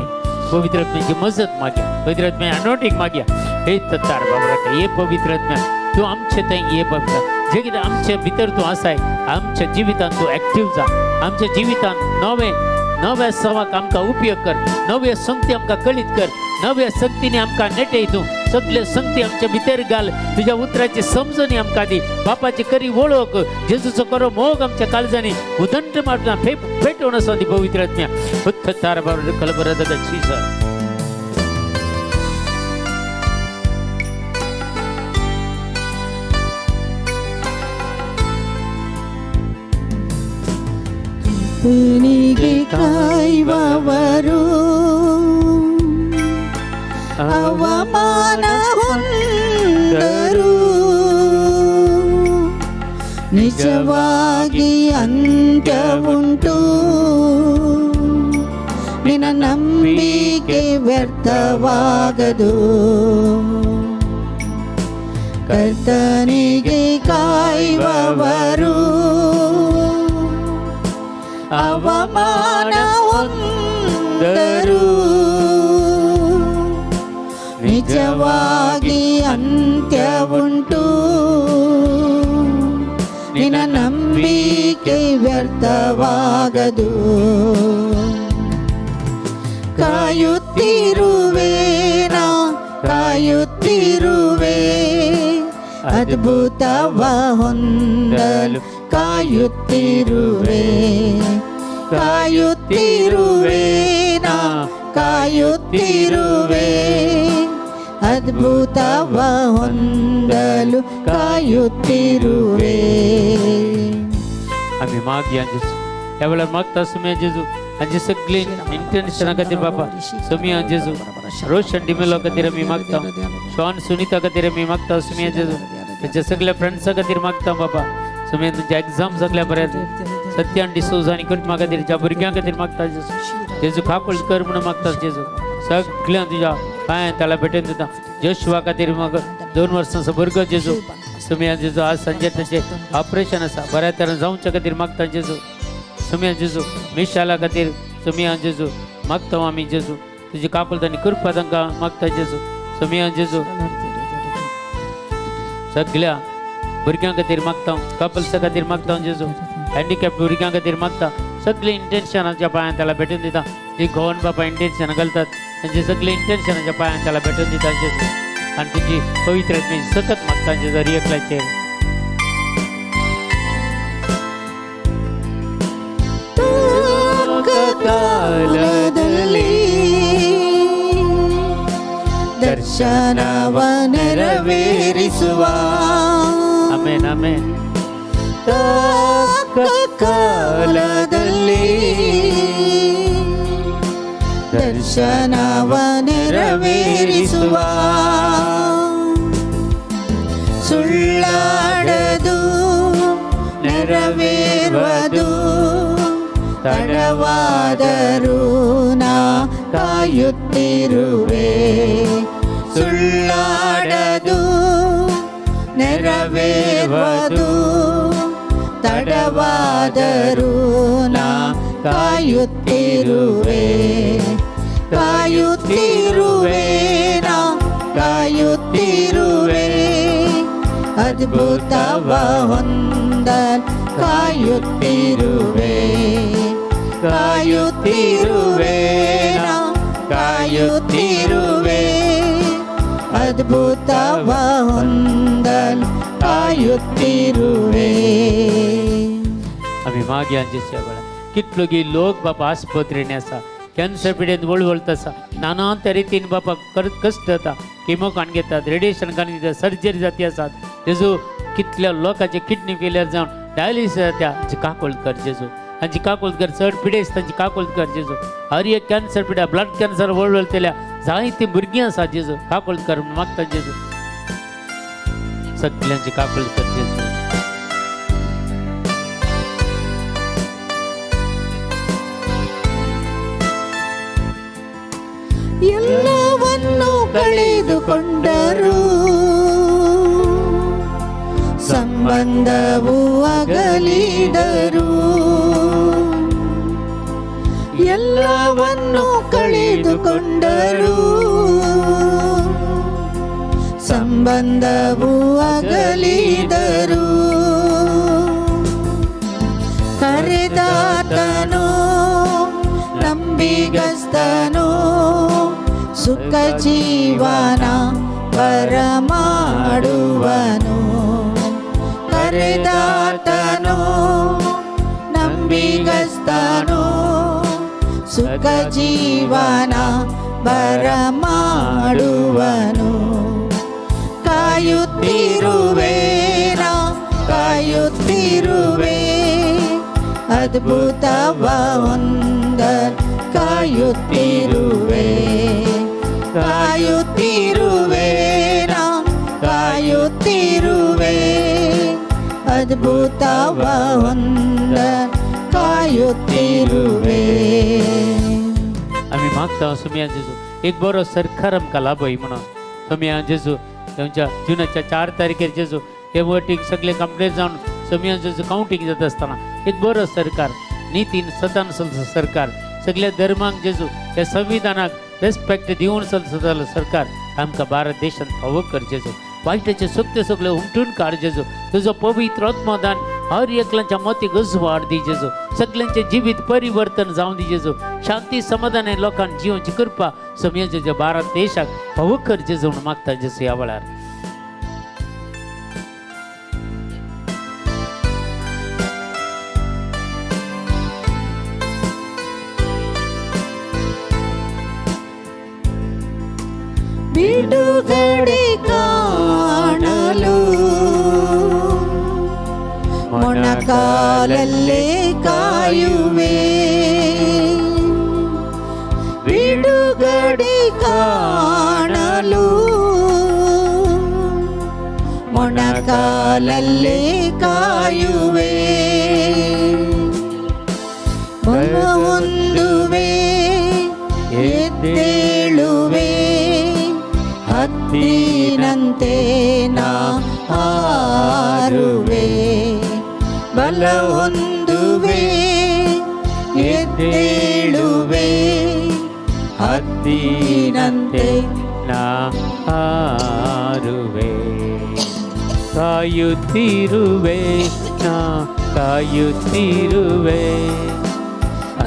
पवित्र आत्म्याची मजत माग्या. पवित्र आत्म्या अनोटिंग माग्या. हे तत्तार बाबा हे पवित्र आत्म्या तू आमचे थंय ये पवित्र जे कितें आमच्या भितर तू आसाय आमच्या जिवितांत तू ॲक्टिव्ह जा. आमच्या जिवितांत नव्या सवाक आमकां उपयोग कर. नव्या संगती आमकां कळीत कर. नव्या संगतीने आमकां नेटय तूं. सगळे संगती आमच्या भितर घाल. तुझ्या उतराची समजणी आमकां दी. बापाची करी वळख जेजूचो करो मोग आमच्या काळजांनी उदंड मारता पेटोवन आसा ती पवित्र आत्म्या. उत्थार बाबा कलबरद जीसस. ಕಾಯುವವರು ಅವಮಾನ ಹೊಂದರು ನಿಜವಾಗಿ ಅಂತ್ಯವುಂಟು. ನಿನ್ನ ನಂಬಿಕೆ ವ್ಯರ್ಥವಾಗದು. ಕರ್ತನಿಗೆ ಕಾಯುವವರು ಅವಮಾನ ಹೊಂದರು ನಿಜವಾಗಿ ಅಂತ್ಯವುಂಟು. ನಿನ್ನ ನಂಬಿಕೆ ವ್ಯರ್ಥವಾಗದು. ಕಾಯುತ್ತಿರುವೆ ಕಾಯುತ್ತಿರುವೆ ಅದ್ಭುತವ ಹೊಂದಲು ಕಾಯುತ್ತಿರುವೆ ಕಾಯುತ್ತಿರುವೆ ಕಾಯುತ್ತಿರುವೆ ಅದ್ಭುತವ ಹೊಂದಲು ಕಾಯುತ್ತಿರುವೆ. आम्ही मागया जेजू ह्या वेळेला मागता सुम्या जेजू आणि सगळी इंटेन्शन खातीर बाबा सुम्या जेजू रोशन डिमेलो खातीर आमी मागता शॉन सुनीता खातीर आमी मागता सुम्या जेजू त्याच्या सगळ्या फ्रेंड्सा खातीर मागता बाबा सुम्या तुमच्या एग्जाम सगळ्या बऱ्यात सत्यान डिसोज आणि कुटुंबा खातीर ज्या भुरग्यां खातीर मागता जेजू जेजू खापळ कर म्हणून मागता जेजू सगळ्या तुझ्या पांयां त्याला भेटून दिता जोशुआ खातीर मग 2 वर्सांचो भुरगो जेजू सुम्या जेजू आज संजे त्याचे ऑपरेशन आसा बऱ्या तरेन जावच्या खातीर मागता जेजू सुम्या जेजू मिशाला खातीर सुम्या जेजू मागता आमी जेजू तुजी कापल आनी कृपा तांकां मागता जेजू सुम्या जेजू सगळ्या भुरग्यां खातीर मागता कपल्सा खातीर मागता जेजू हँडिकॅप भुरग्यां खातीर मागता सगळी इंटेन्शनाच्या पांयां त्याला भेटून दिता जी घोवन बाबा इंटेन्शन घालतात तांचे सगळे इंटेन्शनाच्या पांयां त्याला भेटून दिता जेजू आनी तुजी पवित्र सतत मागता जेजू एकल्याचेर ದರ್ಶನವ ನೆರವೇರಿಸುವ ಆಮೆನ್ ಆಮೆನ್ ಕಾಲದಲ್ಲಿ ದರ್ಶನವ ನೆರವೇರಿಸುವ ಸುಳ್ಳಾಡದು ನೆರವೇರುವುದು ತಡವಾದರೂ ನಾ ಕಾಯುತ್ತಿರುವೆ ಸುಳ್ಳಾಡದು ನೆರವೇರುವುದು ತಡವಾದರೂ ನಾ ಕಾಯುತ್ತಿರುವೆ ಕಾಯುತ್ತಿರುವೆ ನಾ ಕಾಯುತ್ತಿರುವೆ ಅದ್ಭುತವ ಹೊಂದಲ್ ಕಾಯುತ್ತಿರುವೆ ಕಾಯುತ್ತಿರುವೆ ನಾ ಕಾಯುತ್ತಿರುವೆ ಅದ್ಭುತವ ಹೊಂದಲ್ ಕಾಯುತ್ತಿರುವೆ आम्ही मागे अंजेच्या वेळा कितलो गी लोक बाबा आस्पत्रेने आसा कॅन्सर पिडेन वळवळत आसा नाना तरेतीन बाबा करत कश्ट जाता किमो काण घेतात रेडिएशन काण घेतात सर्जरी जाती आसात जेजू कितल्या लोकांचे किडनी फेलियर जावन डायलिसीस जाता जी काकोळत कर जेजू आनी जी काकोळत कर चड पिडे आसता जी काकोळत कर जेजू हर एक कॅन्सर पिड्या ब्लड कॅन्सर वळवळतल्या जायतीं भुरगीं आसा जेजू काकोळत कर म्हूण मागता जेजू सगळ्यांची काकोळत कर जेजू ಎಲ್ಲವನ್ನೂ ಕಳೆದುಕೊಂಡರೂ ಸಂಬಂಧವು ಅಗಲಿದರು ಎಲ್ಲವನ್ನೂ ಕಳೆದುಕೊಂಡರೂ ಸಂಬಂಧವು ಅಗಲಿದರು ಕರೆದಾತನೋ ನಂಬಿಗಸ್ತನೋ ಸುಖ ಜೀವನ ಬರಮಾಡುವನು ಕರೆದಾತನೋ ನಂಬಿಗಸ್ತನೋ ಸುಖ ಜೀವನ ಬರಮಾಡುವನು ಕಾಯುತ್ತಿರುವೆ ನಾ ಕಾಯುತ್ತಿರುವೆ ಅದ್ಭುತವ ಹೊಂದಲ್ ಕಾಯುತ್ತಿರುವೆ ಕಾಯುತ್ತಿರುವೆ ನಾ ಕಾಯುತ್ತಿರುವೆ ಅದ್ಭುತವ ಹೊಂದಲ್ ಕಾಯುತ್ತಿರುವೆ आम्ही मागता सुम्या जेजू एक बरो सरकार आमकां लाभय म्हणून सुम्या जेजू तांच्या जुनाच्या 4 तारखेर जेजू हे वोटींग सगळे कंप्लीट जावन सुम्या जेजू काउंटींग जाता आसतना एक बरो सरकार नितीन सदान चलता सरकार सगळ्या धर्मांक जेजू हे संविधानाक रेस्पेक्ट दिवन चलता सरकार आमकां भारत देशांत फावो कर जेजू वायटाचे सगळे उमटून काड जेजू तुजो पवित्र आत्मदान हर एकल्याच्या मती गजवाड दी जेजू सगळ्यांचे जिवीत परिवर्तन जावन दी जेजू शांती समाधान हे लोकांक जिवची कृपा सुम्या जेजू भारत देशाक फावो कर जेजू म्हणून मागता जेजू ह्या वेळार ಬಿಡುಗಡೆ ಕಾಣಲು ಮೊಣ ಮೊಣಕಾಲಲ್ಲೇ ಕಾಯುವೆ, ಬಿಡುಗಡೆ ಕಾಣಲು ಮೊಣಕಾಲಲ್ಲೇ ಕಾಯುವೆ. ಬಲ ಹೊಂದುವೆ, ಎದ್ದೇಳುವೆ, ಹದ್ದಿನಂತೆ ನಾ ಹಾರುವೆ. ಬಲ ಹೊಂದುವೆ, ಎದ್ದೇಳುವೆ, ಹದ್ದಿನಂತೆ ನಾ ಹಾರುವೆ. ಕಾಯುತ್ತಿರುವೆ, ನಾ ಕಾಯುತ್ತಿರುವೆ,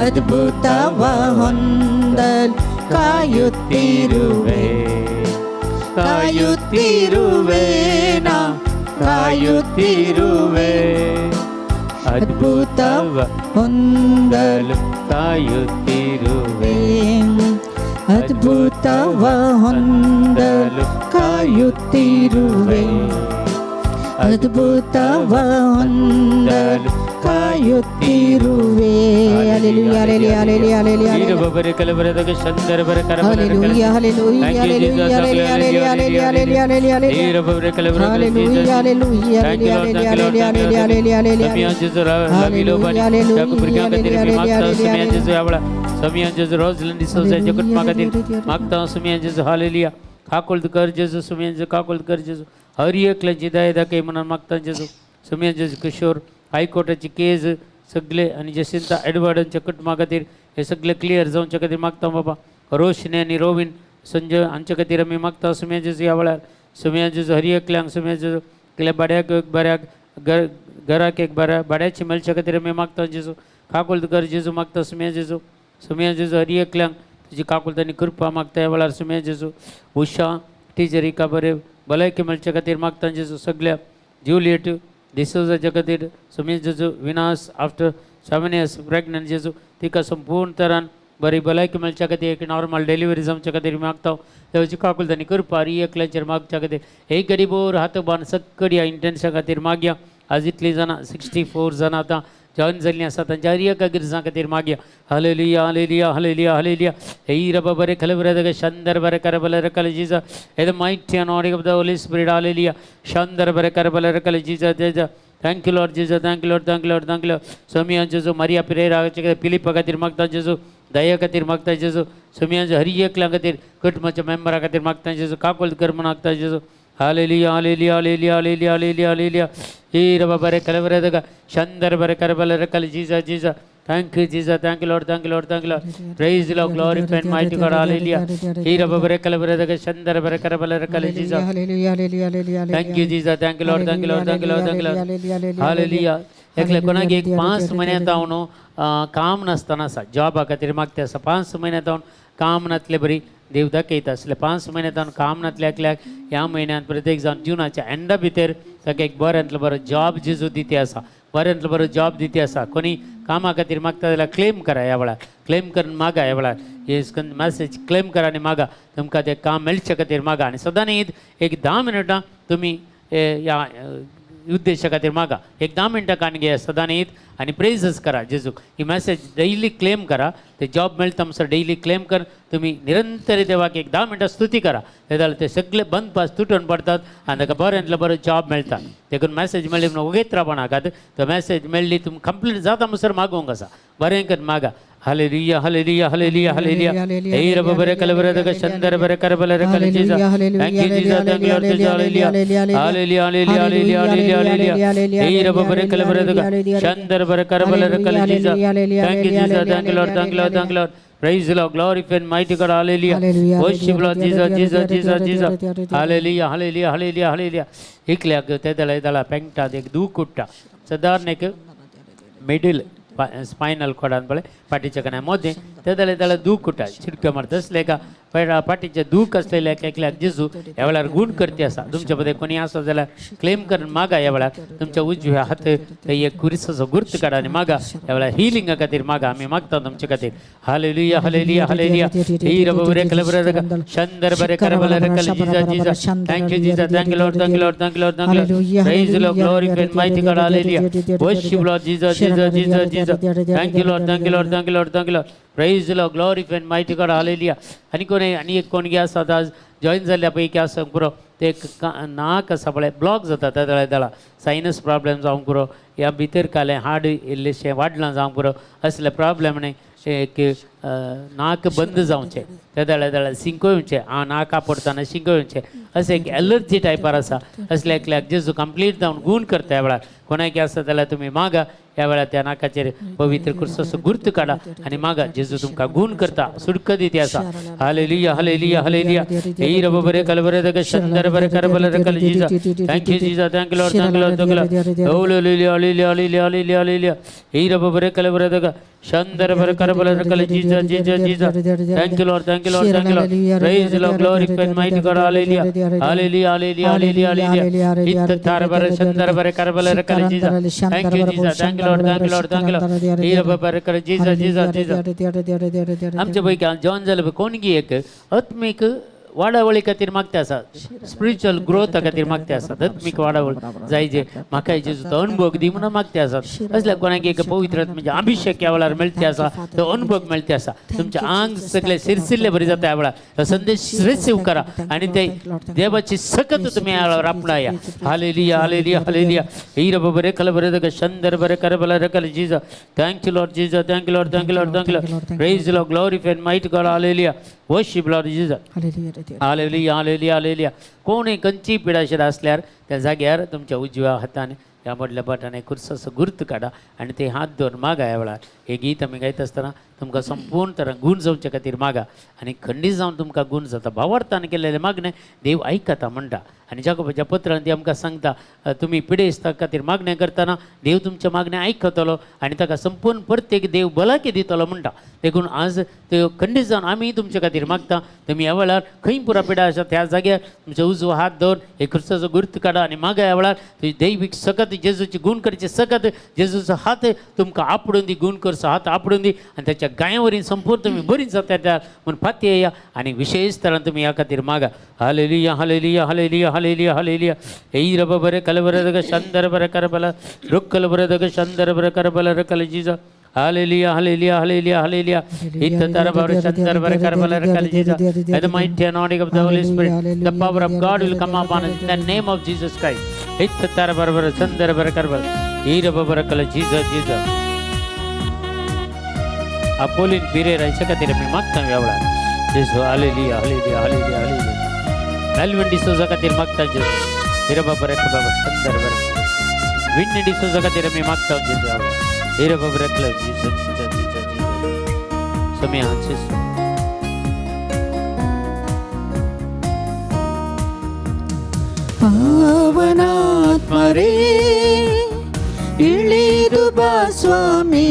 ಅದ್ಭುತವ ಹೊಂದಲು ಕಾಯುತ್ತಿರುವೆ. ಕಾಯುತ್ತಿರುವೆ, ನಾ ಕಾಯುತ್ತಿರುವೆ, ಅದ್ಭುತವ ಹೊಂದಲು ಕಾಯುತ್ತಿರುವೆ. ಅದ್ಭುತವ ಹೊಂದಲು ಕಾಯುತ್ತಿರುವೆ. ಅದ್ಭುತವ ಹೊಂದಲು ಕಾಯುತ್ತಿರುವೆ. Hallelujah, hallelujah, hallelujah, hallelujah. ಇರುವವರೇ ಕೆಲವರದಾಗ ಶಂಕರವರ hallelujah, hallelujah, hallelujah, hallelujah, hallelujah, hallelujah, hallelujah. ಇರುವವರೇ ಕೆಲವರ hallelujah, hallelujah, hallelujah, hallelujah, hallelujah, hallelujah, hallelujah. Samian Jesus, Lavilo Bani, Jacob Brigade, Magda, Samian Jesus, Avla, Samian Jesus, Rosalind, Sosa, Jacob Magadin, Magda, Samian Jesus, Hallelujah. Kakul the Kar Jesus, Samian Jesus, Kakul the Kar Jesus, Hurry, Klajida, the Kaiman, Magda Jesus, Samian Jesus, Kishore, High Court, Chikes, Sagle, and Jacinta, Edward, and Chakut Magadir, a Sagle clear zone, Chakadir Magda Baba, Roshine, Robin, Sanjay, Anchakatirami Magda, Samian Jesus, Avla, Samian Jesus, Hurry, Klang, Samian Jesus, Klebadak, Barak, घरा के बड्याची mail शकत मी मागता जेजू काकुल कर जेजू मागता सुमिया जेजू हरी एकल्यांक तुझी काकुल त्यांनी कृपा मागता या वेळार सुमिया जेजू उषा टीचरी का बरे भलायकी मेळच्या खातीर मागता जेजू सगळ्या ज्युलियट डिसोजाच्या खातीर सुमिया जेजू विनास आफ्टर 7 years प्रेग्नंट जेजू तिका संपूर्ण तरान बरी भलायकी मेळच्या खातीर एक नॉर्मल डिलिव्हरी जावच्या खातीर मागता देवाची काकुल त्यांनी कृपा हरी एकल्याचेर मागच्या खातीर एक गरीबोर हात बांद सक्कडी इंटेन्शा खातीर मागया आज इतली जाणां 64 जाणां आतां जॉइन जाल्लीं आसा तांच्या हर एका गिरजां खातीर मागया हालेलुया हालेलुया हालेलुया हालेलुया हे रबा बरे खलबरे शानदार बरे करबले रकल जीजा हे the mighty anointing of the holy spirit hallelujah शानदार बरे करबले रकल जीजा जेजा थैंक यू लॉर्ड जीजा thank you Lord thank you Lord thank you सोमिया जेजू मरिया पिरेरा फिलिपा खातीर मागता जेजू दया खातीर मागता जेजू सोमिया हर एकल्या खातीर कुटुंबाच्या मेंबरा खातीर मागता जेजू काकोल कर म्हूण मागता जेजू hallelujah hallelujah hallelujah hallelujah hallelujah hallelujah हे रबा बरे खलबरे दगा शानदार बरे करबले रकल जीजा जीजा थैंक यू जीजा thank you Lord thank you Lord thank you Lord praise Lord glorify end mighty God hallelujah हे रबा बरे खलबरे दगा शानदार बरे करबले रकल जीजा hallelujah hallelujah hallelujah thank you जीजा thank you Lord thank you Lord thank you Lord thank you Lord hallelujah एकले कोणाक एक 5 महिन्यात हांव न्हू काम नासतना आसा जॉबा खातीर मागता आसा 5 महिन्यात हांव काम नातले बरी देव दाखयता असले 5 महिन्यात हांव काम नातले एकल्याक ह्या म्हयन्यात प्रत्येक जावन जुनाच्या एंडा भितर ताका एक बऱ्यांतलो बरो जॉब जेजू दिते आसा बऱ्यांतलो बरो जॉब दिते आसा कोणी कामा खातीर मागता जाल्यार क्लेम करा ह्या वेळार क्लेम करून मागा ह्या वेळार हे मॅसेज क्लेम करा आनी मागा तुमकां तें काम मेळच्या खातीर मागा आनी सदां न्ही एक 10 मिनटां तुमी ह्या उद्देशा खातीर मागा एक 10 मिनटां काण घेया सदां न्ही आनी प्रेजस करा जेजूक ही मॅसेज डेली क्लेम करा ते जॉब मेळटा म्हणसर डेली क्लेम कर तुमी निरंतर देवाक एक 10 मिनटां स्तुती करा ते जाल्यार ते सगळे बंद पास तुटून पडटात आनी ताका बऱ्यांतलो बरो जॉब मेळटा देखून मॅसेज मेळ्ळी म्हणून उगेत रावपा नाकात तो मॅसेज मेळ्ळी तुमी कंप्लीट जाता म्हणसर मागोवंक आसा बरें कर मागा हालेलुया हालेलुया हालेलुया हालेलुया हे रब बरे कलबरे दग शंदर बरे करबले रकल जीजा थैंक यू जीजा थैंक यू लॉर्ड जीजा hallelujah hallelujah hallelujah hallelujah hallelujah hallelujah हे रब बरे कलबरे दग शंदर बरे करबले रकल जीजा थैंक यू जीजा thank you Lord thank you Lord thank you Lord praise the Lord glorify and mighty God hallelujah worship Lord Jesus Jesus Jesus Jesus hallelujah hallelujah hallelujah hallelujah ikliak tedala pengta ek du kutta साधारण एक middle spinal cord अनबळे पाठीच्या कणा मध्ये त्याला त्याला दूख उठा चिडक्या मारत असले का पाठीचे दूख असलेल्या एकल्या जेजू या वेळार गुण करते असा तुमच्या मध्ये कोणी असं त्याला क्लेम करून मागा या वेळार तुमच्या उजव्या हात एक कुरिसाचो गुर्त काढा आणि मागा या वेळार हिलिंगा खातीर मागा आम्ही मागता तुमच्या खातीर हालेलुया हालेलुया हालेलुया ही रब बरे कल बरे शंदर बरे कर बरे कल Jesus thank you Jesus thank you Lord thank you Lord thank you Lord thank you praise the Lord glory and mighty God hallelujah worship Lord Jesus Jesus Jesus Jesus thank you Lord thank you Lord thank you Lord thank you Lord praise the Lord glory and mighty God hallelujah आणि एक कोण आसा आज join जाल्ल्या पैकी आसा पुरो ते नाक आसा पळय ब्लॉक जाता त्या सायनस प्रॉब्लेम जावंक पुरो या भितर काले हाड इल्लेशें वाडलां जावंक पुरो असले प्रॉब्लेम न्ही एक नाक बंद जावचें त्या शिंकोवचें नाक आपडताना शिंकोवचें अशें एक एलर्जी टायपार आसा असल्या एकल्याक जेजू कंप्लीट जावन गूण करता ह्या वेळार कोणाक आसा जाल्यार तुमी मागा ह्या वेळार त्या नाकाचेर पवित्र क्रुसाचो गुर्त काडा आनी मागा जेजू तुमकां गूण करता सुडक दिती आसा हालेलुया हालेलुया हालेलुया हे रब बरे कल बरे दग शंदर बरे कर बरे कल Jesus thank you Jesus thank you Lord thank you Lord thank you Lord hallelujah hallelujah hallelujah hallelujah hallelujah हे रब बरे कल बरे दग शंदर बरे कर बरे कल Jesus Jesus Jesus thank you Lord thank you Lord thank you Lord praise the Lord glory and mighty God hallelujah hallelujah hallelujah hallelujah hallelujah इत तार बरे शंदर बरे कर बरे कल Jesus thank you Jesus thank you Lord thank you Lord thank you Lord हे रब बरे कर जीसस जीसस जीसस आमच्या पैकी जॉन जाले कोणगी एक आत्मिक वाडावळी खातीर मागता आसा स्पिरिच्युअल ग्रोथा खातीर मागता आसात आत्मीक वाडावळ जाय जे म्हाका जेजू तो अनुभव दी म्हणून मागता आसात असल्या कोणाक एक पवित्र म्हणजे अभिषेक ह्या वेळार मेळटे आसा तो अनुभव मेळटे आसा तुमचे आंग सगळे सिरसिल्ले बरी जाता ह्या वेळार तो संदेश रिसीव करा आणि ते देवाची सकत तुम्ही ह्या वेळार आपणाया हालेलुया हालेलुया हालेलुया हे रब बरे कल बरे दग शंदर बरे कर बरे कल Jesus thank you Lord Jesus thank you Lord thank you Lord thank you Lord praise the Lord glory and mighty God hallelujah worship Lord Jesus hallelujah hallelujah hallelujah कोणय खंयची पिडाशेर आसल्यार त्या जाग्यार तुमच्या उजव्या हातान ह्या मदल्या बटाने कुर्साचो गुर्त काडा आनी ते हात धरून मागा ह्या वेळार हे गीत आमी गायता आसतना तुमकां संपूर्ण तरां गूण जावचे खातीर मागा आनी खंडीत जावन तुमकां गूण जाता भावार्थान केलेले मागणे देव आयकता म्हणटा आनी जाकोबाच्या पत्रांत ती आमकां सांगता तुमी पिडेस्ता खातीर मागणें करतना देव तुमचे मागणें आयकतलो आनी ताका संपूर्ण परतेक देव भलायकी दितलो म्हणटा देखून आज त्यो खंडीत जावन आमी तुमचे खातीर मागता तुमी ह्या वेळार खंय पुरा पिडा आसा त्या जाग्यार तुमचे उजवो हात दवर हे क्रिस्ताचो गुर्त काडा आनी मागा ह्या वेळार तुजी दैवीक सकत जेजूची गूण करची सकत जेजूचो हात तुमकां आपडून दी गूण करचो हात आपडून दी आनी त्याच्या गायवरीन संपूर्ण तुम्ही बरी जाता त्या म्हणून फाती येया आनी विशेष तरान तुमी ह्या खातीर मागा hallelujah hallelujah hallelujah hallelujah hallelujah हे रब बरे कल बरे दग शंदर बरे कर बला रुक्कल बरे दग शंदर बरे कर बला रकल Jesus hallelujah hallelujah hallelujah hallelujah इत तार बरे शंदर बरे कर बला रकल Jesus by the mighty anointing of the Holy Spirit the power of God will come upon us in the name of Jesus Christ इत तार बरे शंदर बरे कर बला हे रब बरे कल जीसस जीसस अपोलिन पीरे रायच्या खातीर आमी मागता ह्या वेळार जेजू hallelujah hallelujah hallelujah hallelujah Melvin D'Souza खातीर मागता जेजू हिरा बाबा रेख बाबा शंदर बरे विन्नी डिसोजा खातीर आमी मागता जेजू ह्या वेळार हिरा बाबा रेखला जीसस जीसस जीसस जीसस समय हांचे पावनात्मा रे ಇಳಿದು ಬಾ ಸ್ವಾಮಿ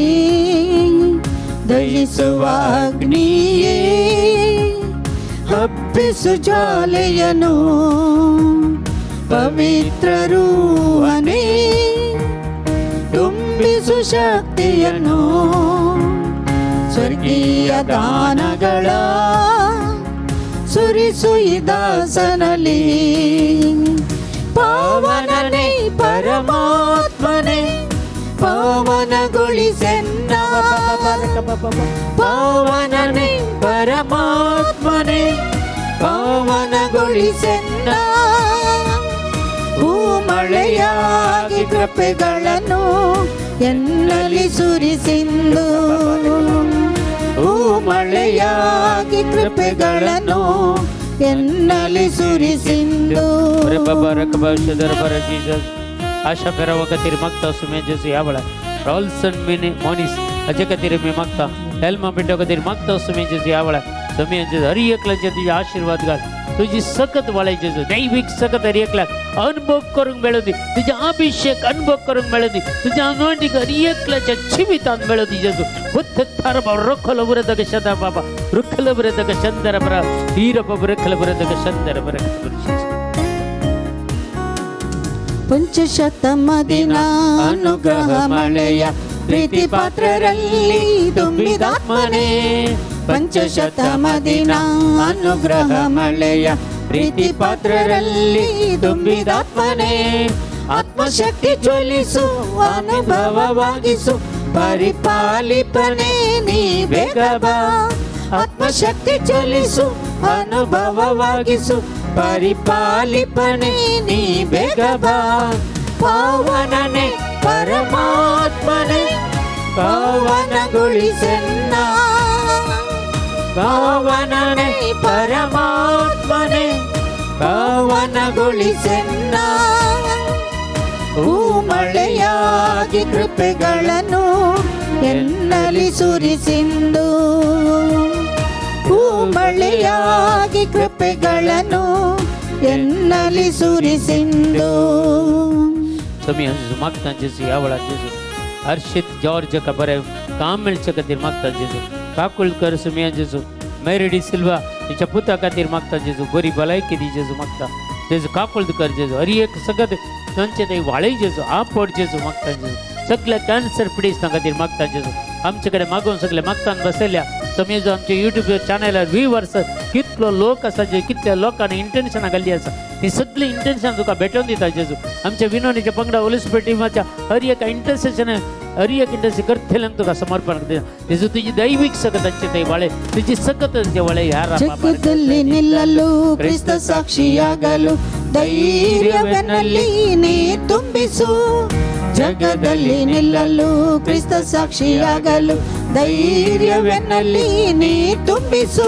ದಯಿಸುವಾಗ್ನಿಯೇ ಹಬ್ಬಿಸು ಜ್ವಾಲೆಯನು ಪವಿತ್ರ ರೂಹನೇ ತುಂಬಿಸು ಶಕ್ತಿಯನು ಸ್ವರ್ಗೀಯ ದಾನಗಳ ಸುರಿಸು ಈ ದಾಸನಲ್ಲಿ ಪಾವನನೇ ಪರಮಾತ್ಮನೇ ಪಾವನಗೊಳಿಸೆನ್ನ ಪಾವನನೇ ಪರಮಾತ್ಮನೇ ಪಾವನಗೊಳಿಸೆನ್ನ ಭೂಮಳೆಯಾಗಿ ಕೃಪೆಗಳನ್ನು ಎನ್ನಲ್ಲಿ ಸುರಿಸಿಂದು ಭೂಮಳೆಯಾಗಿ ಕೃಪೆಗಳನ್ನು ಎನ್ನಲ್ಲಿ ಸುರಿಸಿಂದು आशा फेरावा खातीर मागता सुमे जेजू ह्या वेळार रॉल्सन मिनी मॉनिस हाचे खातीर मी मागता हेल्मा पिंडो खातीर मागता सुमे जेजू ह्या वेळार सुमे जेजू हर एकल्याचे तुजे आशीर्वाद घाल तुझी सकत वळय जेजू दैविक सकत एकल्याक अनुभव करूंक मेळोदी तुझे अभिषेक अनुभव करूंक मेळोदी तुझे अनॉइंटिंग एकल्याच्या जिवितांत मेळोदी जेजू बुद्ध थारबा रखल बरदक शदा बाबा रुखल बरदक शंदर बर हीर बाबा रखल बरदक शंदर बर ಪಂಚಶತಮದಿನ ಅನುಗ್ರಹ ಮಳೆಯ ಪ್ರೀತಿ ಪಾತ್ರರಲ್ಲಿ ತುಂಬಿದಾತ್ಮನೇ ಪಂಚಶತಮದಿನ ಅನುಗ್ರಹ ಮಳೆಯ ಪ್ರೀತಿ ಪಾತ್ರರಲ್ಲಿ ತುಂಬಿದಾತ್ಮನೇ ಆತ್ಮಶಕ್ತಿ ಜ್ವಲಿಸು ಅನುಭವವಾಗಿಸು ಪರಿಪಾಲಿಪನೆ ನೀ ಬೇಗ ಬಾ ಆತ್ಮಶಕ್ತಿ ಜ್ವಲಿಸು ಅನುಭವವಾಗಿಸು ಪರಿಪಾಲಿಪನೆ ನೀ ಬೇಗ ಬಾ ಪಾವನನೆ ಪರಮಾತ್ಮನೆ ಪಾವನಗೊಳಿಸೆನ್ನ ಪಾವನನೆ ಪರಮಾತ್ಮನೆ ಪಾವನಗೊಳಿಸೆನ್ನ ಮಳೆಯಾಗಿ ಕೃಪೆಗಳನ್ನು ಎನ್ನಲಿ ಸುರಿಸಿಂದು ಮಳೆಯಾಗಿ ಕೃಪೆಗಳನ್ನು ಎನ್ನಲಿ ಸುರಿಸಿಂದು तुम्ही मागता जेजू या वेळात जेजू हर्षित जॉर्ज का बरे कामिलच्या खातीर मागता जेजू काकुलकर सुमिया जेजू मेरिडी सिल्वा तिच्या पुता खातीर मागता जेजू बरी भलायकी दी जेजू मागता जेजू काकुलकर जेजू हर एक सगळं तांचे ते वाळय जेजू आपड जेजू मागता जेजू सगळ्या कॅन्सर पिडीस्तां खातीर मागता जेजू आमचे कडेन मागून सगळे मागतान बसयल्या समज आमच्या यूट्यूब चॅनलार व्ह्यूवर्स कितलो लोक आसा जे कितल्या लोकांनी इंटेन्शनां घाल्ली आसा ती सगळी इंटेन्शन तुका भेटोवन दिता जेजू आमच्या विनोदीच्या पंगडा होलिस्पिरिट टिमाच्या हर एक इंटरसेशन हर एक इंटरसे करतल्यांक तुका समर्पण दिता जेजू तुझी दैविक सकतांचे ते वाळे तुझी सकतांचे वाळे ह्या ಜಗದಲ್ಲಿ ನಿಲ್ಲಲು ಕ್ರಿಸ್ತ ಸಾಕ್ಷಿಯಾಗಲು ಧೈರ್ಯವೆನ್ನಲ್ಲಿ ನೀ ತುಂಬಿಸು ಜಗದಲ್ಲಿ ನಿಲ್ಲಲು ಕ್ರಿಸ್ತ ಸಾಕ್ಷಿಯಾಗಲು ಧೈರ್ಯವೆನ್ನಲ್ಲಿ ನೀ ತುಂಬಿಸು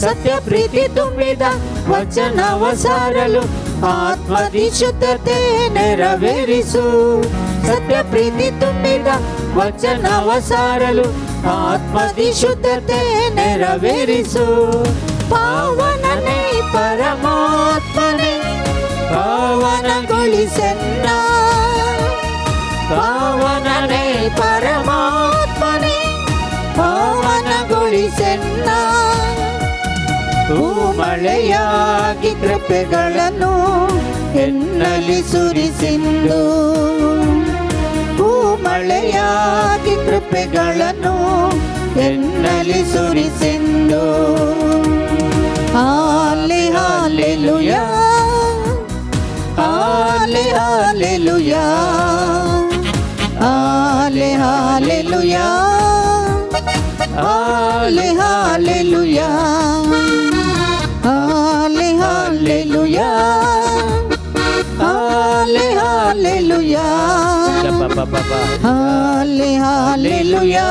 ಸತ್ಯ ಪ್ರೀತಿ ತುಂಬಿದ ವಚನವ ಸಾರಲು ಆತ್ಮದಿ ಶುದ್ಧತೆ ನೆರವೇರಿಸು ಸತ್ಯ ಪ್ರೀತಿ ತುಂಬಿದ ವಚನವ ಸಾರಲು ಆತ್ಮದಿ ಶುದ್ಧತೆ ನೆರವೇರಿಸು ಪಾವನನೇ ಪರಮಾತ್ಮನೇ ಪಾವನಗೊಳಿಸೆನ್ನ ಪಾವನನೇ ಪರಮಾತ್ಮನೇ ಪಾವನಗೊಳಿಸೆನ್ನ ಮಳೆಯಾಗಿ ಕೃಪೆಗಳನ್ನು ಎನ್ನಲಿ ಸುರಿಸಿಂದು ಮಳೆಯಾಗಿ ಕೃಪೆಗಳನ್ನು ಎನ್ನಲಿ ಸುರಿಸಿಂದು ಹಾಲೆ ಹಾಲೆಲುಯಾ ಹಾಲೆ ಹಾಲೆಲುಯಾ ಹಾಲೆ ಹಾಲೆಲುಯಾ ಹಾಲೆ ಹಾಲೆಲುಯಾ ಹಾಲೆ ಹಾಲೆಲುಯಾ ಹಾಲೆ ಹಾಲೆಲುಯಾ ಹಾಲೆ ಹಾಲೆಲುಯಾ ಹಾಲೆ hallelujah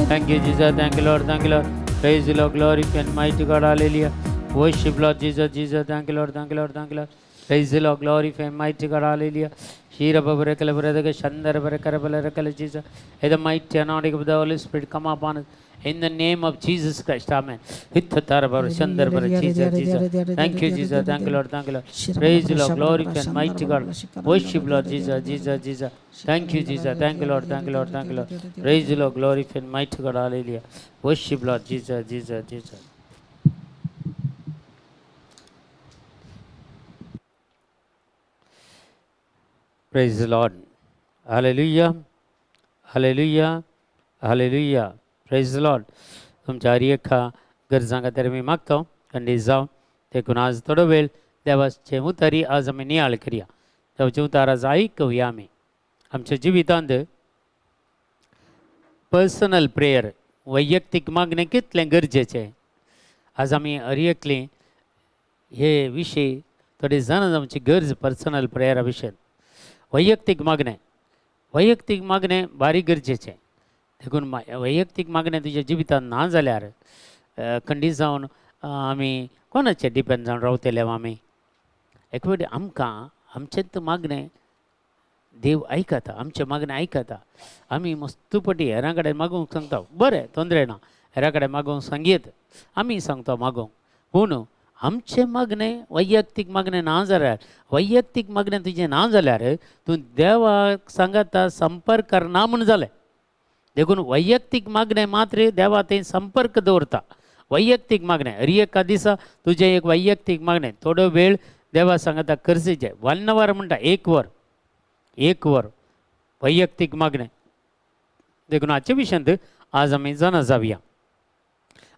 Thank you, Jesus. Thank you, Lord. Thank you, Lord. Praise the Lord. Glory and mighty God. Hallelujah. Worship, Lord Jesus. Jesus. Thank you, Lord. Thank you, Lord. Thank you, Lord. Praise the Lord. Glory and mighty God. Hallelujah. Shira Babara Kalabara Shandara Barakarabala Jesus. May the mighty anointing of the Holy Spirit come upon us. In the name of Jesus Christ, amen. Jesus, Jesus. Thank you, Jesus. Thank you, Lord. Thank you, Lord. Praise the Lord. Glory and mighty God. Worship, Lord Jesus, Jesus, Jesus. Thank you, Jesus. Thank you, Lord. Thank you, Lord. Thank you, Lord. Praise the Lord. Glory and mighty God. Hallelujah. Worship, Lord Jesus, Jesus, Jesus. Praise the Lord. Hallelujah. Hallelujah. Hallelujah. Praise the Lord. तुमच्या हर एका गरजां खातीर आमी मागता खंडीत जावं देखून आज थोडो वेळ देवाचे उतारी आज आमी नियाळ करया देवाचे उतार आज आयकुया आमी आमच्या जिवितांत पर्सनल प्रेयर वैयक्तीक मागणें कितलें गरजेचें आज आमी हर एकली हे विशय थोडे जाणा आमची गरज पर्सनल प्रेयरा विशय वैयक्तीक मागणें भारी गरजेचें देखून वैयक्तीक मागणें तुज्या जिवितांत ना जाल्यार खंडीत जावन आमी कोणाचे डिपेंड जावन रावतले आमी एक वेळ आमकां आमचेंच मागणें देव आयकता आमचें मागणें आयकता आमी मस्तपटी हेरां कडेन मागूंक सांगता बरें तोंदरे ना हेरां कडेन मागोवंक सांगयत आमी सांगता मागोवंक पूण आमचें मागणें वैयक्तीक मागणें ना जाल्यार वैयक्तीक मागणें तुजें ना जाल्यार तूं देवाक सांगता संपर्क करना म्हूण जालें देखून वैयक्तीक मागणें मात्र देवा थंय संपर्क दवरता वैयक्तीक मागणें हर एका दिसा तुजें एक वैयक्तीक मागणें थोडो वेळ देवा सांगता करचें 1 वर म्हणटा 1 वर वैयक्तीक मागणें देखून हाचे विशयांत आज आमी जाणा जावया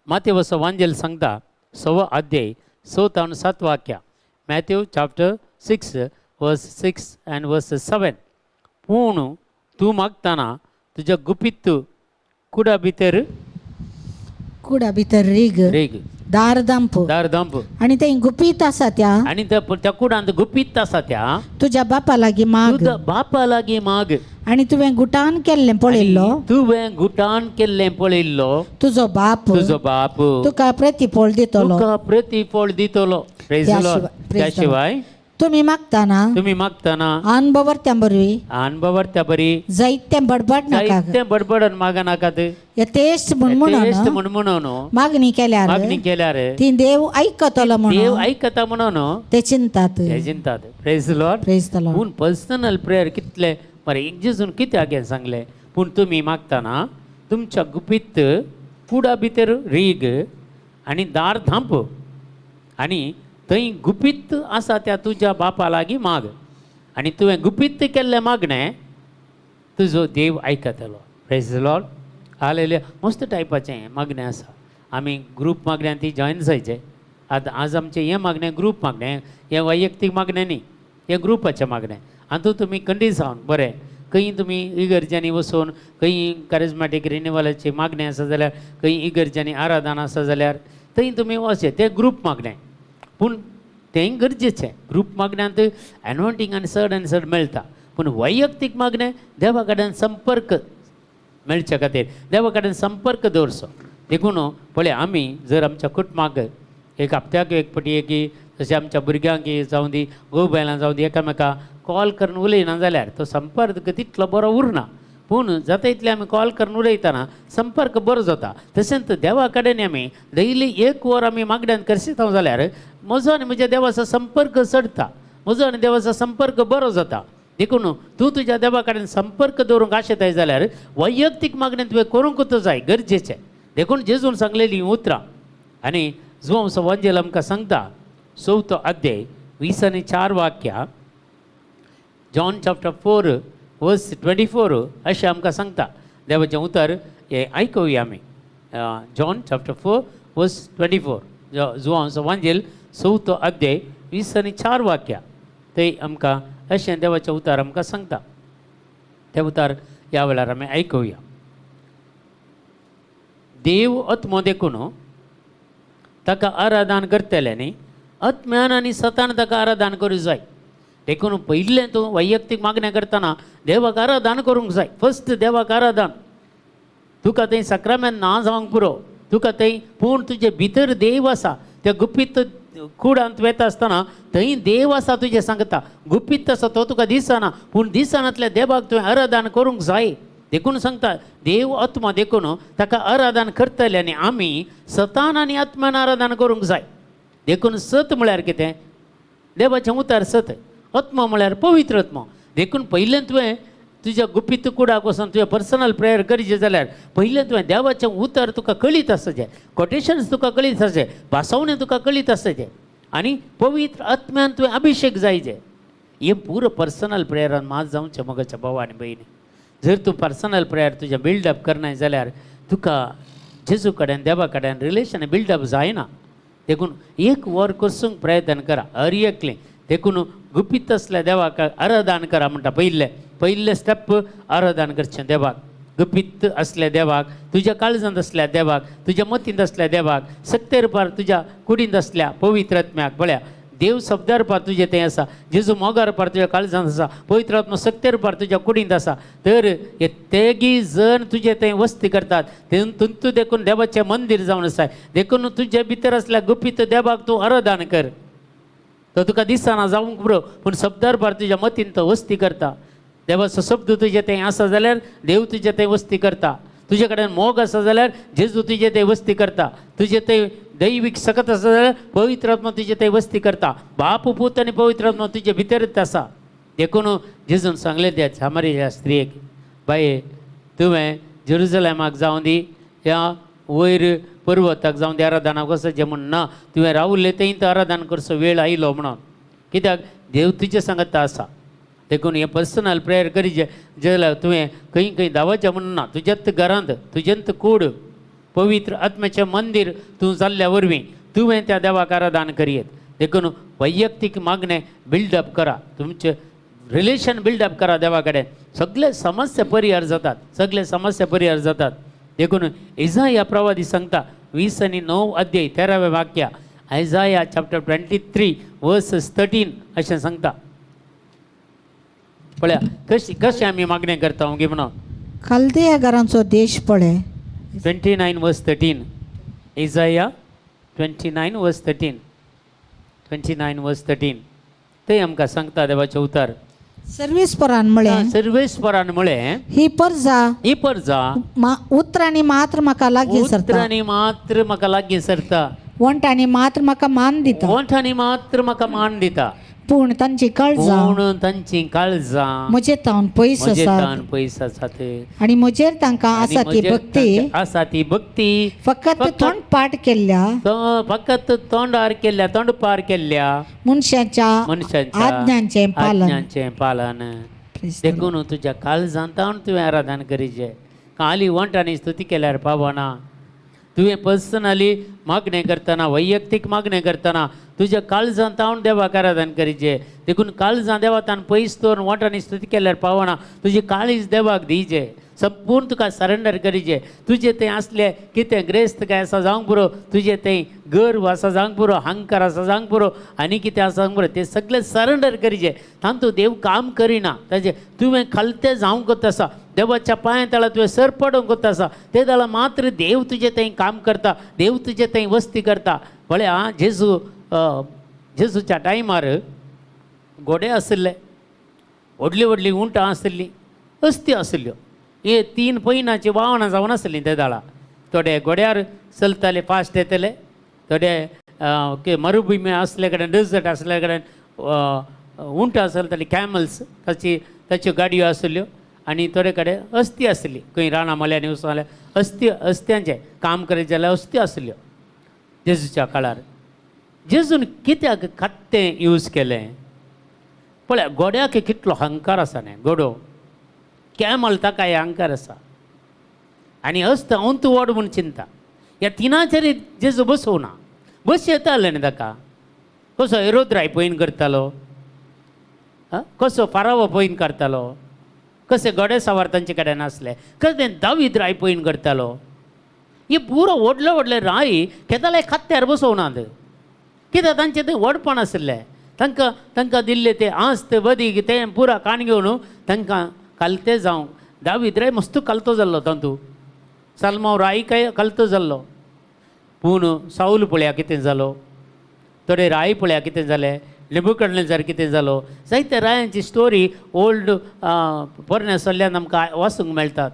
माथ्यू वांजेल सांगता 6 अध्याय 6 ते 7 वाक्यां मॅथ्यू चॅप्टर 6 वर्स 6 and verse 7 पूण तूं मागतना तुज्या गुपीत कुडा भितर रीग दार दांप आणि ते गुपीत आसा त्या आनी त्या कुडांत गुपीत आसा त्या तुज्या बापा लागीं माग तुज्या बापा लागीं माग आणि तुवें गुटान केल्लें पळयल्लो तुवें गुटान केल्लें पळयल्लो तुजो बाप तुका प्रतिफळ दितलो Praise the Lord. त्या शिवाय तुम्ही मागताना अनुभवर्त्या बरी जायते बडबडन मागा नाकात यथेष्ट म्हणून मागणी केल्यार ती देव आयकता म्हणून ते चिंतात प्रेज लॉर्ड पूण पर्सनल प्रेयर कितले बरें एक दिसून कितें आगे सांगलें पूण तुमी मागतना तुमच्या गुपीत कुडा भितर रीग आनी दार धांप आनी थंय गुपीत आसा त्या तुज्या बापा लागीं माग आनी तुवें गुपीत केल्लें मागणें तुजो देव आयकतलो प्रेज द लॉर्ड हालेलुया मस्त टायपाचें मागणें आसा आमी ग्रूप मागण्यांत ती जॉयन जायचे आज आमचें हें मागणें ग्रूप मागणें हें वैयक्तीक मागणें न्ही हें ग्रुपाचें मागणें आनी तुमी खंडी जावन बरें खंय तुमी इगर्जांनी वचून खंय कॅरिझमॅटीक रिन्युवलाची मागणें आसा जाल्यार खंय इगर्जांनी आराधना आसा जाल्यार थंय तुमी वचचें तें ग्रूप मागणें पूण तें गरजेचें ग्रूप मागण्यांत एनॉयंटींग आनी चड मेळटा पूण वैयक्तीक मागणें देवा कडेन संपर्क मेळचे खातीर देवा कडेन संपर्क दवरचो देखून पळय आमी जर आमच्या कुटुंबाक एक हप्त्याक एक पटी की जशें आमच्या भुरग्यांक जावं दी घोव बायलां जावं दी एकामेकाक कॉल करून उलयना जाल्यार तो संपर्क तितलो बरो उरना पूण जाता इतले आमी कॉल करून उलयतना संपर्क बरो जाता तशेंच देवा कडेन आमी डेली 1 वर आमी मागण्यांत करशीत जाल्यार म्हजो आनी म्हज्या देवाचो संपर्क चडटा म्हजो आनी देवाचो संपर्क बरो जाता देखून तूं तुज्या देवा कडेन संपर्क दवरूंक आशेताय जाल्यार वैयक्तीक मागणें तुवें करूंकूच जाय गरजेचें देखून जेजून सांगलेलीं उतरां आनी जो वांजेल आमकां सांगता 4 अध्याय 20 आनी 4 वाक्यां जॉन चॅप्टर 4 वर्स 24 अशें आमकां सांगता देवाचें उतर हें आयकुया आमी जॉन चॅप्टर 4 वर्स 24 जो वांजेल 4 अध्याय 20 आनी 4 वाक्यां थंय आमकां अशें देवाचें उतर आमकां सांगता तें उतर ह्या वेळार आमी आयकुया देव आत्मो देखून ताका आराधन करतले न्ही आत्म्यान आनी सतान ताका आराधन करूंक जाय देखून पयलें तूं वैयक्तीक मागणें करतना देवाक आराधन करूंक जाय फस्ट देवाक आराधन तुका थंय सक्रामेंत ना जावंक पुरो तुका थंय पूण तुजे भितर देव आसा त्या गुपीत कुडांत वेता आसतना थंय देव आसा तुजें सांगता गुपीत आसा तो तुका दिसना पूण दिसनातल्या देवाक तुवें आराधन करूंक जाय देखून सांगता देव आत्मा देखून ताका आराधन करतले आनी आमी सतान आनी आत्म्यान आराधन करूंक जाय देखून सत म्हळ्यार कितें देवाचें उतर सत आत्मा म्हळ्यार पवित्र आत्मा देखून पयलें तुवें तुज्या गुपीत कुडाक वचून तुवें पर्सनल प्रेयर करचें जाल्यार पयलें तुवें देवाचें उतर तुका कळीत आसचें कोटेशन्स तुका कळीत आसचें भासावणें तुका कळीत आसचें आनी पवित्र आत्म्यान तुवें अभिशेक जायचें हें पुरो पर्सनल प्रेयरान मात जावचें मोगाच्या भावा आनी भयणी जर तूं पर्सनल प्रेयर तुजें बिल्डअप करनाय जाल्यार तुका जेजू कडेन देवा कडेन रिलेशन बिल्डअप जायना देखून 1 वर करसूंक प्रयत्न करा हर एकलें देखून गुपीत असल्या देवाक आराधन करा म्हणटा पयले स्टेप आराधन करचें देवाक गुपीत असल्या देवाक तुज्या काळजांत असल्या देवाक तुज्या मतींत असल्या देवाक सत्तेर पार तुज्या कुडींत असल्या पवित्र आत्म्याक पळया देव शब्दार पार तुझे तें आसा, जेजू मोगार पार तुज्या काळजांत आसा, पवित्र आत्मा सक्तेर पार तुज्या कुडींत आसा. तर हे तेगी जण तुजे थंय वस्ती करतात. तूं देखून देवाचें मंदीर जावन आसा. देखून तुजे भितर आसल्या गुपीत देवाक तूं आराधना कर. तो तुका दिसना जावंक बरो, पूण शब्दार पार तुज्या मतीन तो वस्ती करता. देवाचो शब्द तुजे थंय आसा जाल्यार देव तुजे थंय वस्ती करता. तुजे कडेन मोग आसा जाल्यार जेजू तुजे थंय वस्ती करता. तुजे थंय दैवीक सकत आसा जाल्यार पवित्र आत्मा तुजे थंय वस्ती करता. बाप पूत आनी पवित्र आत्मा तुजे भितरच आसा. देखून जेजून सांगलें त्या सामारिया स्त्रियेक, बाये तुवें जेरुसलेमाक जावं दी, या वयर पर्वताक जावं दी आराधना वचचें म्हण ना, तुवें रावलें थंय आराधना करचो वेळ आयलो म्हणून. कित्याक देव तुजे सांगत आसा. देखून हे पर्सनल प्रेयर करी जाल्यार तुवें खंय खंय धांवचें म्हणून ना. तुज्यात घरांत तुज्यांत कूड पवित्र आत्म्याचें मंदीर तूं जाल्ल्या वरवीं तुवें त्या देवाक आराधना करीत. देखून वैयक्तीक मागणें बिल्डअप करा, तुमचें रिलेशन बिल्डअप करा देवा कडेन. सगळे समस्या परिहार जातात, सगळे समस्या परिहार जातात. देखून इसाया प्रवादी सांगता 20 आणि 9 अध्याय 13वें वाक्य, आयजाया चॅप्टर 23 वर्स 13 अशें सांगता. पळया कशी आमी मागणें करता ओगे म्हणून. कल्दिया घरांचो देश पळय. 29 वर्स 13, इसाया 29 वर्स 13, 29 वर्स 13 ते आमकां सांगता देवाचें उतार. सर्वेस्परान म्हळें, सर्वेस्परान म्हळें, ही परजा ही परजा उतरांनी मात्र म्हाका लागीं सरता, उतरांनी मात्र म्हाका लागीं सरता, वंटांनी मात्र म्हाका मान दिता, ओंठांनी मात्र म्हाका मान दिता, पूण तांची काळजां पूण तांची काळजां म्हजे तावन पयस म्हजे आसात, तान पयस आसात. आनी म्हजेर तांकां आसा ती भक्ती, आसा ती भक्ती फकत तोंड पाठ केल्ल्या, फकत तोंडार केल्ल्या, तोंड पार केल्ल्या मनशांच्या आज्ञांचें पालन. आज्ञांचें पालन. देखून तुज्या काळजां तावन तुवें आराधना करीचें. खाली वंटांनी स्तुती केल्यार पावना. तुवें पर्सनली मागणें करतना, वैयक्तीक मागणें करतना तुज्या काळजां तावन देवाक आराधना करीचें. देखून काळजां देवातान पयस दवरून वंटांनी स्तुती केल्यार पावना. तुजी काळीज देवाक दिवचें, संपूर्ण तुका सरेंडर करीचें. तुजें तें असलें कितें ग्रेस्त काय आसा जावंक पुरो, तुजें तें गर्व आसा जावंक पुरो, अहंकार आसा जावंक पुरो, आनी कितें आसा जावंक पुरो, तें सगळें सरेंडर करीचें. तातूंत देव काम करिना. ताजें तुवें खालतें जावंक आसा, देवाच्या पांया तळा तुवें सर पडोवंक आसा, ते जाल्यार मात्र देव तुजें तें काम करता, देव तुजें तें वस्ती करता. पळया जेजूच्या टायमार घोडे आसले, व्हडलीं व्हडलीं उंटां आसलीं, अस्ती आसल्यो. हे 3 पैनाची वाहनां जावन आसलीं ते दाळा. थोडे घोड्यार चलताले, फास्ट येतले, थोडे मरुभुमी आसले कडेन, डेजर्ट आसले कडेन उंटां चलतालीं, कॅमल्स ताच्यो गाडयो आसल्यो. आनी थोडे कडेन अस्ती आसली, खंय रानां मळ्यांनी वचूं जाल्यार अस्त्यांचें काम करीत जाल्यार अस्त्यो आसल्यो. जेजूच्या काळार जेजून कित्याक खत्तें यूज केलें? पळय घोड्याक कितलो अहंकार आसा न्ही. घोडो कॅमल ताका अहंकार आसा, आनी अस्त हांव तूं व्हड म्हूण चिंता. ह्या तिनाचेर जेजू बसोवना, बस येताले न्ही ताका. कसो हेरोद्राय पयन करतालो, कसो फाराव पयन करतालो, कसे गडे सावार तांचे कडेन आसले, कशें दावीद राय पयन करतालो. हे पुरो व्हडले व्हडले राय केदाले खत्त्यार बसोवनात. कित्याक तांचें तें व्हडपण आसलें. तांकां दिल्लें तें आस्त बदीक तें पुरा काण घेवन तांकां कालतें जावं. दावीद राय मस्त कालतो जाल्लो तातूंत, सलमांव राय काय कालतो जाल्लो. पूण साऊल पळया कितें जालो, थोडे राय पळया कितें जालें, नेबुकदनेझर कितें जालो. जायत्या रायांची स्टोरी ओल्ड पोरण्या सल्ल्यान आमकां वाचूंक मेळटात.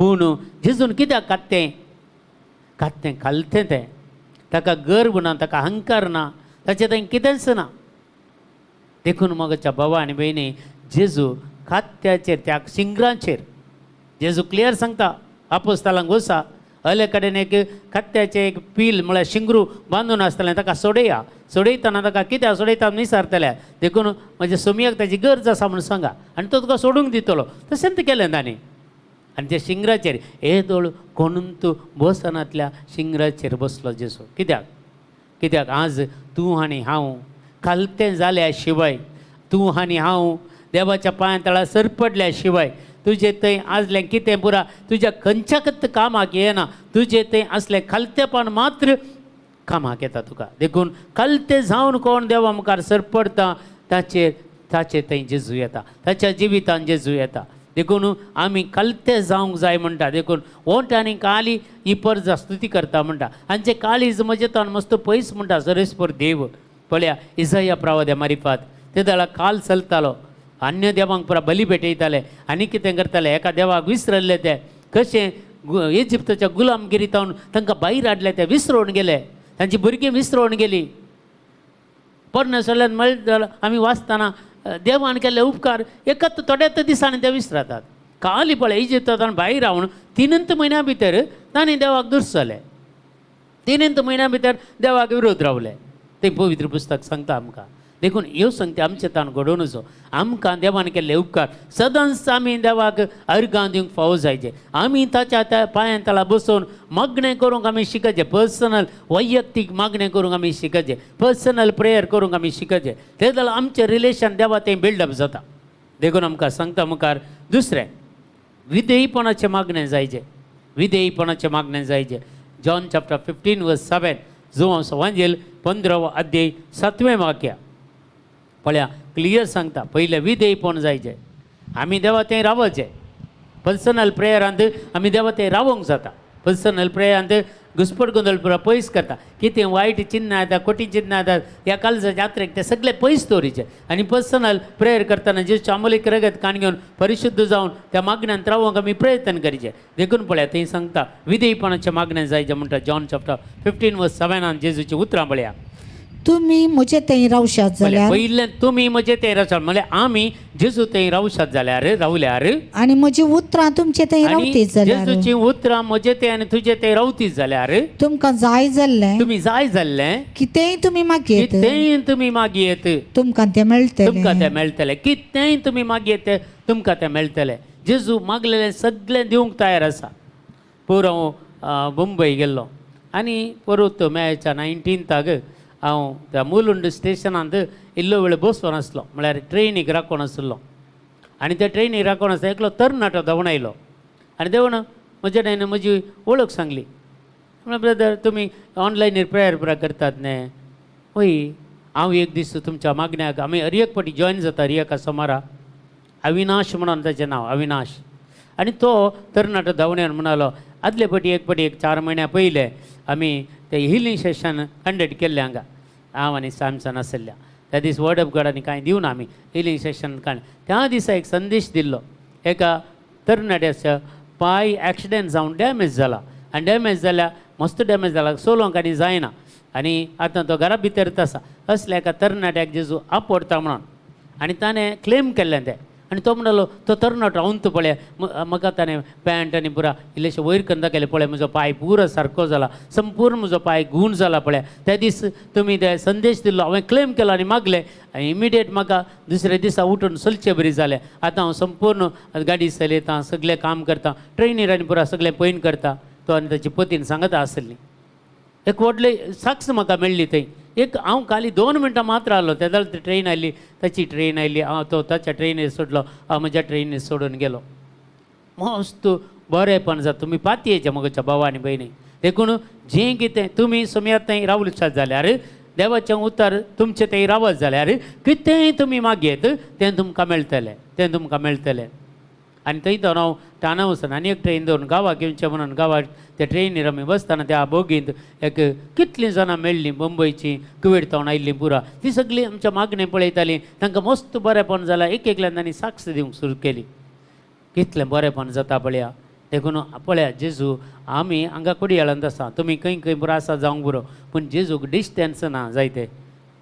पूण जेजून कित्याक कात्तें कालतें तें. ताका गर्व ना, ताका अहंकार ना, ताचें तें कितेंच ना. देखून मगच्या भावा आनी भयणी, जेजू खात्याचेर, त्या शिंगराचेर जेजू क्लियर सांगता आपोस्तालांक वचा, अले कडेन एक खत्त्याचें एक पील म्हळ्यार शिंगरू बांदून आसतलें, ताका सोडया. सोडयतना ताका कित्याक सोडयता म्हूण विचारतले. देखून म्हज्या सोमयाक ताची गरज आसा म्हूण सांगा, आनी तो तुका सोडूंक दितलो. तशें तें केलें तांणी. आनी त्या शिंगराचेर येदोळ कोणून तूं बसनांतल्या शिंगराचेर बसलो जेजू. कित्याक आज तूं आनी हांव खालतें जाल्या शिवाय, तूं आनी हांव देवाच्या पांया तळा सरपडल्या शिवाय, तुजें थंय आसलें कितें पुरा तुज्या खंयच्याच कामाक येना. तुजें थंय असलें खालतेपण मात्र कामाक येता तुका. देखून कलते जावन कोण देवा मुखार सरपडटा ताचे थंय जेजू येता, ताच्या जिवितान जेजू येता. देखून आमी कलते जावंक जाय म्हणटा. देखून ओंट आनी काली ही परजा स्तुती करता म्हणटा. आनी काळीज मजेतान मस्त पयस म्हणटा सरेस्पर देव. पळया इसाया प्रवाद्या मारिफात ते दळा काल चलतालो, अन्य देवांक पुरा बली भेटयताले आनी कितें करताले, एका देवाक विसरल्ले ते कशें इजिप्तच्या गुलामगिरीतावन तांकां भायर हाडले, ते विसरोवन गेले, तांची भुरगीं विसरोवन गेली. परमेश्वरान म्हणलें आमी वाचतना देवान केल्ले उपकार एकच थोड्याच दिसांनी ते विसरतात. काली पळय इजिप्तांत भायर रावन 3 म्हयन्या भितर तांणी देवाक दुसले, 3 म्हयन्या भितर देवाक विरोध रावले. ते पवित्र पुस्तक सांगता आमकां. देखून ह्यो संगती आमचे तान घडोवन वचो. आमकां देवान केल्ले उपकार सदांच आमी देवाक अर्गां दिवंक फावो जायचे. आमी ताच्या त्या पांयां तळा बसोवन मागणें करूंक आमी शिकचे. पर्सनल वैयक्तीक मागणें करूंक आमी शिकचे. पर्सनल प्रेयर करूंक आमी शिकचे. ते जाल्यार आमचें रिलेशन देवा तें बिल्डअप जाता. देखून आमकां सांगता मुखार दुसरें विधेयपणाचें मागणें जायचें. विधेयपणाचें मागणें जायचें. जॉन चॅप्टर 15:7 जो सवांजेल 15 अध्याय 7वें वाक्य पळया क्लियर सांगता. पयलें विधेयपण जायचें. आमी देवा थंय रावचें. पर्सनल प्रेयरांत आमी देवा थंय रावूंक जाता. पर्सनल प्रेयरांत घुसपट गोंदळ पुरो पयस करता. कितें वायट चिन्नां येता, खोटी चिन्नां येतात, ह्या कालच्या जात्रेक ते सगळे पयस दवरीचे. आनी पर्सनल प्रेयर करतना जेची अमलीक रगत काण घेवन परिशुद्ध जावन त्या मागण्यांत रावूंक आमी प्रयत्न करीचे. देखून पळया थंय सांगता विधेयपणाचें मागणें जायचें म्हणटा. जॉन चॅप्टर 15:7 जेजूची उतरां पळया. तुमी म्हजे थंय रावशात जाल्यार, पयलें तुमी म्हजे थंय रावशात म्हणजे आमी जेजू थंय रावशात जाल्यार रावल्यार, आनी म्हजी उतरां तुमचे थंय रावतीत जाल्यार, जेजूची उतरां म्हजे थंय आनी तुजे थंय रावतीत जाल्यार तुमकां जाय जाल्लें तुमी जाय जाल्लें कितेंय तुमी मागयेत कितेंय तुमी मागयेत तुमकां तें तुमकां मेळटलें. तें मेळटलें. कितेंय तुमी मागयेत तुमकां तें मेळटलें. जेजू मागलेलें सगळें दिवंक तयार आसा. पुरो हांव मुंबय गेल्लो आनी परत मॅच्या 19th हांव त्या मुलुंड स्टेशनांत इल्लो वेळ बसोन आसलो. म्हळ्यार ट्रेनीक राखून आसलो. आनी त्या ट्रेनीक राखून आसता एकलो तरणाटो धांवून आयलो आनी देवून म्हजे न्हय म्हजी वळख सांगली. म्हळ्यार ब्रदर तुमी ऑनलायनीर प्रेयर पुरा करतात न्हय. हय हांव एक दीस तुमच्या मागण्याक आमी हरएक फावटी जॉयन जाता हरएका सोमारा. अविनाश म्हणून ताचें नांव अविनाश. आनी तो तरणाटो धांवण्यान म्हणालो आदले फावटी एक 4 म्हयन्या पयले आमी ते हिलिंग सेशन कंडक्ट केल्लें हांगा. हांव आनी सॅमसन आसल्या त्या दीस वर्ड ऑफ गॉड आनी कांय दिवन आमी हिलिंग सेशन त्या दिसा एक संदेश दिल्लो. एका तरणाट्याचो पांय एक्सिडेंट जावन डॅमेज जाला आनी डॅमेज जाल्यार मस्त डॅमेज जाला सोलोंक आनी जायना आनी आतां तो घरा भितरच आसा. असल्या एका तरणाट्याक जेजू आपडटा म्हणून आनी ताणें क्लेम केल्लें तें. आनी तो म्हणलो तो तरणाटो रावन तूं पळय म्हाका ताणें पॅन्ट आनी पुरा इल्लेशें वयर करून दाखयलें पळय म्हजो पांय पुरो सारको जाला संपूर्ण म्हजो पांय गूण जाला पळय. त्या दीस तुमी ते संदेश दिल्लो हांवें क्लेम केलो आनी मागलें आनी इमिडिएट म्हाका दुसऱ्या दिसा उठून चलचें बरी जालें. आतां हांव संपूर्ण गाडी चलयतां सगळें काम करतां ट्रेनीर आनी पुरा सगळें पयन करता. तो आनी ताची पतीन सांगता आसली. एक व्हडली साक्ष म्हाका मेळ्ळी थंय. हांव खाली 2 मिनटां मात्र आसलो त्या जाल्यार ती ट्रेन आयली ताची ट्रेन आयली. हांव तो ताच्या ट्रेनीर सोडलो हांव म्हज्या ट्रेनीर सोडून गेलो. मस्त बरेंपण जाता. तुमी पातयेचें म्हज्या भावा आनी भयणी. देखून जें कितें तुमी सुमयात थंय रावल्यात जाल्यार देवाचें उतर तुमचें थंय रावत जाल्यार कितेंय तुमी मागयेत तें तुमकां मेळटलें. तें तुमकां मेळटलें. आनी थंय तो हांव टाना वचून आनी एक ट्रेन दवरून गांवाक येवचें म्हणून गांवाक त्या ट्रेनीर आमी बसतना त्या बोगींत एक कितलीं जाणां मेळ्ळीं मुंबयचीं कुवेट तावन आयिल्लीं पुरा. तीं सगळीं आमच्या मागणें पळयतालीं. तांकां मस्त बरेंपण जालां. एकल्यान तांणी साक्ष दिवंक सुरू केली. कितलें बरेंपण जाता पळया. देखून पळया जेजू आमी हांगा कुडयाळांत आसा. तुमी खंय पुरो आसा जावंक पुरो पूण जेजूक डिस्टन्स ना जायते.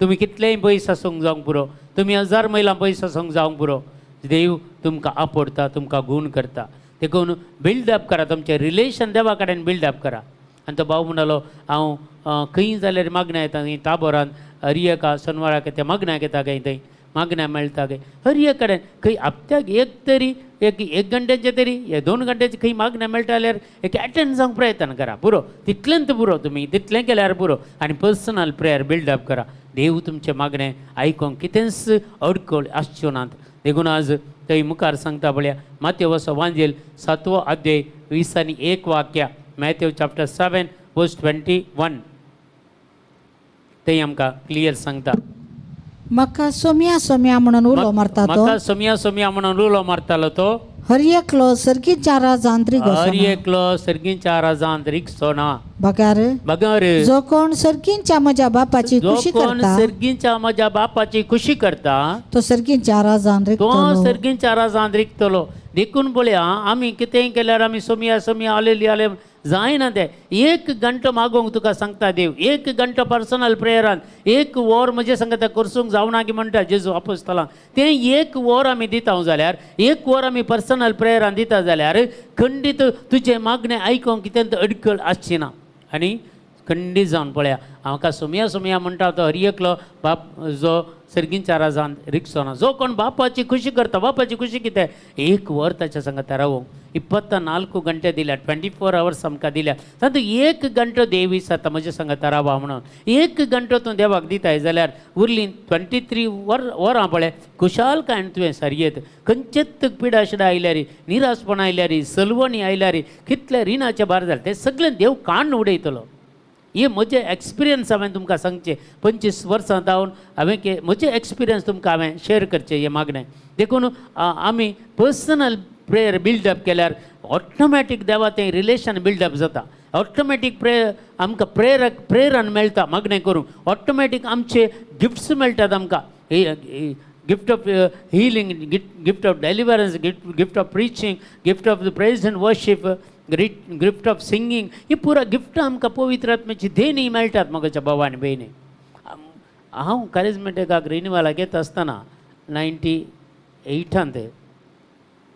तुमी कितलेंय पयस आसूंक जावंक पुरो तुमी 1000 मैलां पयस आसूंक जावंक पुरो देव तुमकां आपडटा तुमकां गूण करता. देखून बिल्डअप करा तुमचें रिलेशन देवा कडेन बिल्डअप करा. आनी तो भाव म्हणलो हांव खंय जाल्यार मागण्या येता खंय ताबोरान हरियेका शनवाराक ते मागण्याक येता खंय थंय मागण्यां मेळटा खंय हरिये कडेन खंय हप्त्याक एक तरी एक घंट्याचे तरी 2 घंट्याचे खंय मागण्यां मेळटा जाल्यार एक एटेंड जावंक प्रयत्न करा. पुरो तितलेंत पुरो तुमी तितलें केल्यार पुरो. आनी पर्सनल प्रेयर बिल्डअप करा. देव तुमचें मागणें आयकोंक कितेंच अडखळ आसच्यो नात. देखून आज थंय मुखार सांगता पळया माथ्यव वांजेल 7वो अध्याय 20 आनी 1 वाक्या. मॅथ्यू चॅप्टर 7 वर्स 21. ते आमकां क्लियर सांगता. म्हाका सोम्या सोम्या म्हणून उलो मारता तो, म्हाका सोम्या सोम्या म्हणून उलो मारतालो तो, हर एकलो सरकी चारा जांत्रीक हर एकलो सर्गींच्या राजांत रिक्षो ना. बघार बगर जो कोण सरकींच्या म्हज्या बापाची जो खुशी कोण करता सर्गींच्या म्हज्या बापाची खुशी करता तो सरकींच्या राजांत्रीक तो सर्गींच्या राजांत रिकतलो. देखून पळया आमी कितेंय केल्यार आमी सोम्या सोम्या आलेली जायना तें. एक घंटो मागोंक तुका सांगता देव, एक घंटो पर्सनल प्रेयरान एक वर म्हजे सांगता करसूंक जावना की म्हणटा जेजू अपोस्तलां. तें एक वर आमी दिता जाल्यार, एक वर आमी पर्सनल प्रेयरान दिता जाल्यार खंडीत तुजें मागणें आयकोंक कितें अडखळ आसची ना. आनी खंडीत जावन पळया म्हाका सोम्या सोम्या म्हणटा तो हर एकलो बाप जो सर्गींच्या राजांत रिक्षो ना. जो कोण बापाची खुशी करता, बापाची खुशी कितें एक वर ताच्या सांगता रावूंक 24 ಗಂಟೆ दिल्या, 24 hours आमकां दिल्या. तातूंत एक घंटो देव विसरता म्हजे सांगता रावा म्हणून. एक घंटो तूं देवाक दिताय जाल्यार उरलीं 23 वरां पळय खुशालकायेन तुवें सरयेत. खंयचेच पिडा शिडा आयल्यार, निराशपण आयल्यार, सलवणी आयल्यार, कितले रिणाचे भार जाले तें सगळें देव काडून उडयतलो. हे म्हजे एक्सपिरियन्स हांवें तुमकां सांगचें. 25 वर्सां जावन हांवें म्हजे एक्सपिरियन्स तुमकां हांवें शेअर करचें हे मागणें. देखून आमी पर्सनल प्रेयर बिल्डअप केल्यार ऑटोमॅटीक देवा तें रिलेशन बिल्डअप जाता. ऑटोमॅटीक आमकां प्रेरण मेळटा मागणें करूंक. ऑटोमॅटीक आमचे गिफ्ट्स मेळटात आमकां. Gift of healing, gift of deliverance, gift of preaching, gift of praise and worship, gift of singing. ही पुरा गिफ्ट आमकां पवित्र आत्म्याची देणी मेळटात म्हाज्या भावान भयणी. हांव कॅरिझमॅटिकाक रिन्यूवलाक येता आसतना 98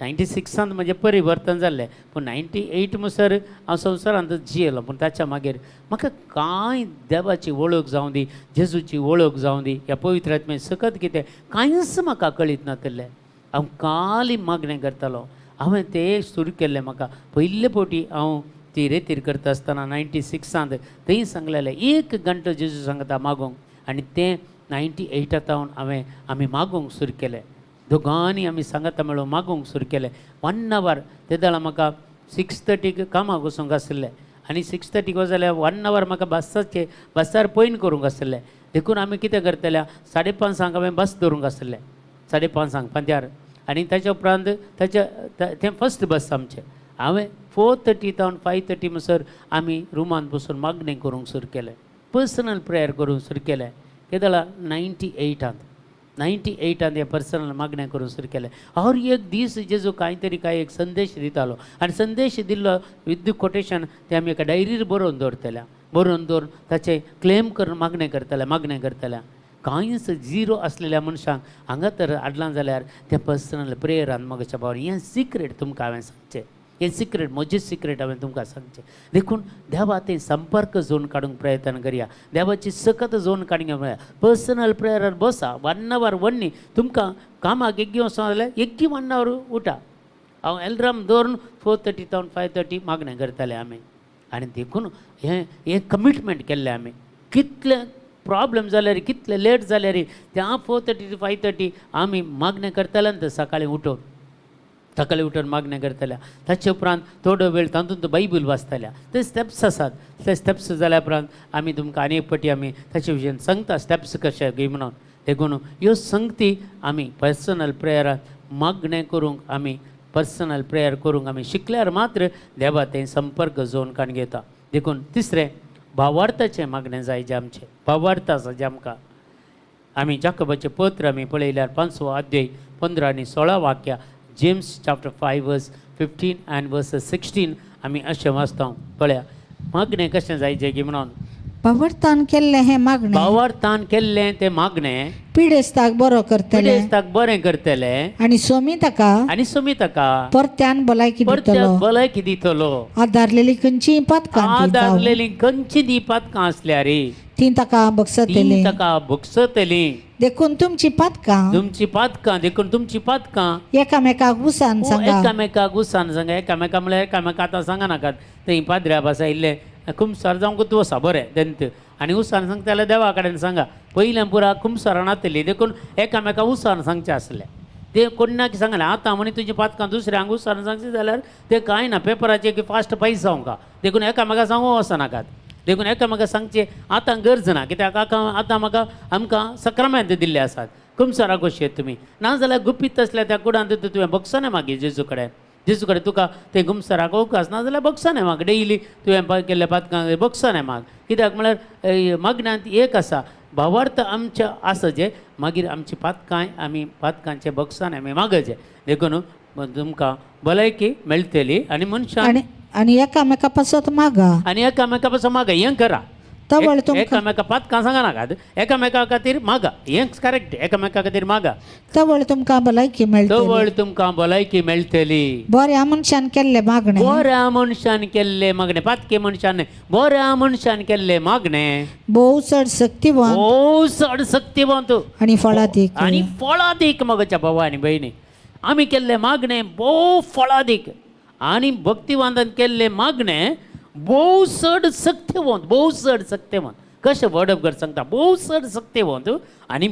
96 म्हजें परिवर्तन जाल्लें. पूण 98 म्हणसर हांव संवसारांत जियेलो. पूण ताच्या मागीर म्हाका कांय देवाची वळख जावं दी, जेजूची वळख जावं दी, ह्या पवित्र आत्मे सकत कितें कांयच म्हाका कळीत नासलें. हांव खाली मागणें करतालो. हांवें तें सुरू केल्लें. म्हाका पयले फावटी हांव ती रेतीर करता आसतना 96 थंय सांगलेलें एक घंटो जेजू सांगता मागोंक. आनी तें 98 आमी मागोंक सुरू केलें. दोगांनी आमी सांगता मेळून मागोंक सुरू केलें. 1 hour ते दाळ म्हाका 6:30 कामाक वचूंक आसलें. आनी 6:30 जाल्यार 1 hour म्हाका बसार पयन करूंक आसलें. देखून आमी कितें करतले 5:30 हांवें बस धरूंक आसलें. 5:30 पंद्यार. आनी ताच्या उपरांत तें फस्ट बस आमचें. हांवें 4:30 to 5:30 म्हणसर आमी रुमान बसून मागणें करूंक सुरू केलें. पर्सनल प्रेयर करूंक सुरू केलें. कितें जालां 98 हें पर्सनल मागणें करूंक सुरू केलें. हर एक दीस जेजू काय एक संदेश दितालो. आनी संदेश दिल्लो विथ कोटेशन तें आमी एका डायरीर बरोवन दवरून ताचें क्लेम करून मागणें करतले. कांयच झिरो आसलेल्या मनशांक हांगा तर हाडलां जाल्यार तें पर्सनल प्रेयरान मोगाच्या भावान हें सिक्रेट तुमकां हांवें सांगचें. हें सिक्रेट म्हजें सिक्रेट हांवें तुमकां सांगचें. देखून देवा तें संपर्क जोन काडूंक प्रयत्न करया. देवाची सकत जोन काडूंक मेळया. पर्सनल प्रेयरार बसा 1 hour व्हडनी. तुमकां कामाक एग्गी वचूं जाल्यार एग्गी 1 hour उठा. हांव एलराम दवरून 4:30 to 5:30 मागणें करतालें आमी. आनी देखून हें कमिटमेंट केल्लें आमी. कितले प्रॉब्लम जाल्यार, कितले लेट जाल्यार त्या 4:30 to 5:30 आमी मागणें करताले. सकाळीं उठून मागणें करतल्या. ताचे उपरांत थोडो वेळ तातूंत बायबल वाचतल्या. ते स्टेप्स आसात. ते स्टेप्स जाल्या उपरांत आमी तुमकां आनी एक फावटी आमी ताचे विशयी सांगता स्टेप्स कशे घे म्हणून. देखून ह्यो संगती आमी पर्सनल प्रेयरांत मागणें करूंक आमी शिकल्यार मात्र देवा तें संपर्क जोन काडून घेता. देखून तिसरें भावार्थाचें मागणें जाय जें आमचें भावार्थ आसा जें आमकां आमी जाकोबाचें पत्र आमी पळयल्यार 5वो अध्याय 15 आनी 16 वाक्यां. James chapter 5 verse 15 and verse 16 आमी अशें वाचता. पळया मागणें कशें जाय जें गी म्हणून भावार्थान केल्लें तें मागणें पिडेस्ताक बरें करतले आनी सोमी ताका परत्यान भलायकी दितलो. आदारलेली खंयचीय पातकां आसल्यार ती ताका बक्षतली. देखून तुमची पातकां एकामेकाक उसान सांगा. एकामेका म्हळ्यार एकामेका आतां सांगा नाकात. थंय पाद्र्या भासा इल्लें कुमसार जावंक तूं वसा बरें दंत आनी उसान सांगता जाल्यार देवा कडेन सांगा. पयल्या पुरा कुमसारान आसतली. देखून एकामेका उसान सांगचें आसलें. ते कोणाक सांगलें आतां म्हणी तुजी पातकां दुसऱ्यांक उसान सांगचें जाल्यार तें कांय ना. पेपराचेर फास्ट पयस जावंका. देखून एकामेका सांगूं वचनाकात. देखून एकामेका सांगचे आतां गरज ना कित्याक आतां म्हाका आमकां सक्रामेंत दिल्ले आसात कुमसारा कशी आहेत तुमी नाजाल्यार गुपीत असल्या त्या कुडांत तुवें बगसना मागीर जेजू कडेन तुका ते गुमसाराक अवकाश नाजाल्यार बगसना माग डेली तुवें केल्ल्या पातकां बगसना माग कित्याक म्हळ्यार मागण्यांत एक आसा भावार्थ आमच्या आसचे मागीर आमची पातकांय आमी पातकांचे बगसान आमी मागचे देखून तुमकां भलायकी मेळटली आनी मनशां आणि एकामेका पासत मागा आनी एकामेका पासून मागा हें करा तवळ एकामेका पातकां सांगा नाकात एकामेका खातीर मागा हें करेक्ट एकामेका खातीर मागा तवळ तुमकां भलायकी मेळटली तवळ तुमकां भलायकी मेळटली बऱ्या मनशान केल्ले मागणे बऱ्या मनशान केल्ले मागणे पातके मनशान बऱ्या मनशान केल्ले मागणे भोव चड शक्तिवान ओ चड शक्तिवंत आणि फळादीक आनी फळादीक मगच्या भावा आनी भयणी आमी केल्ले मागणे भोव फळादीक आनी भक्तिवादान केल्ले मागणे भोव चड शक्तिवंत कशें वर्ड ऑफ गॉड सांगता भोव चड शक्तिवंत आनी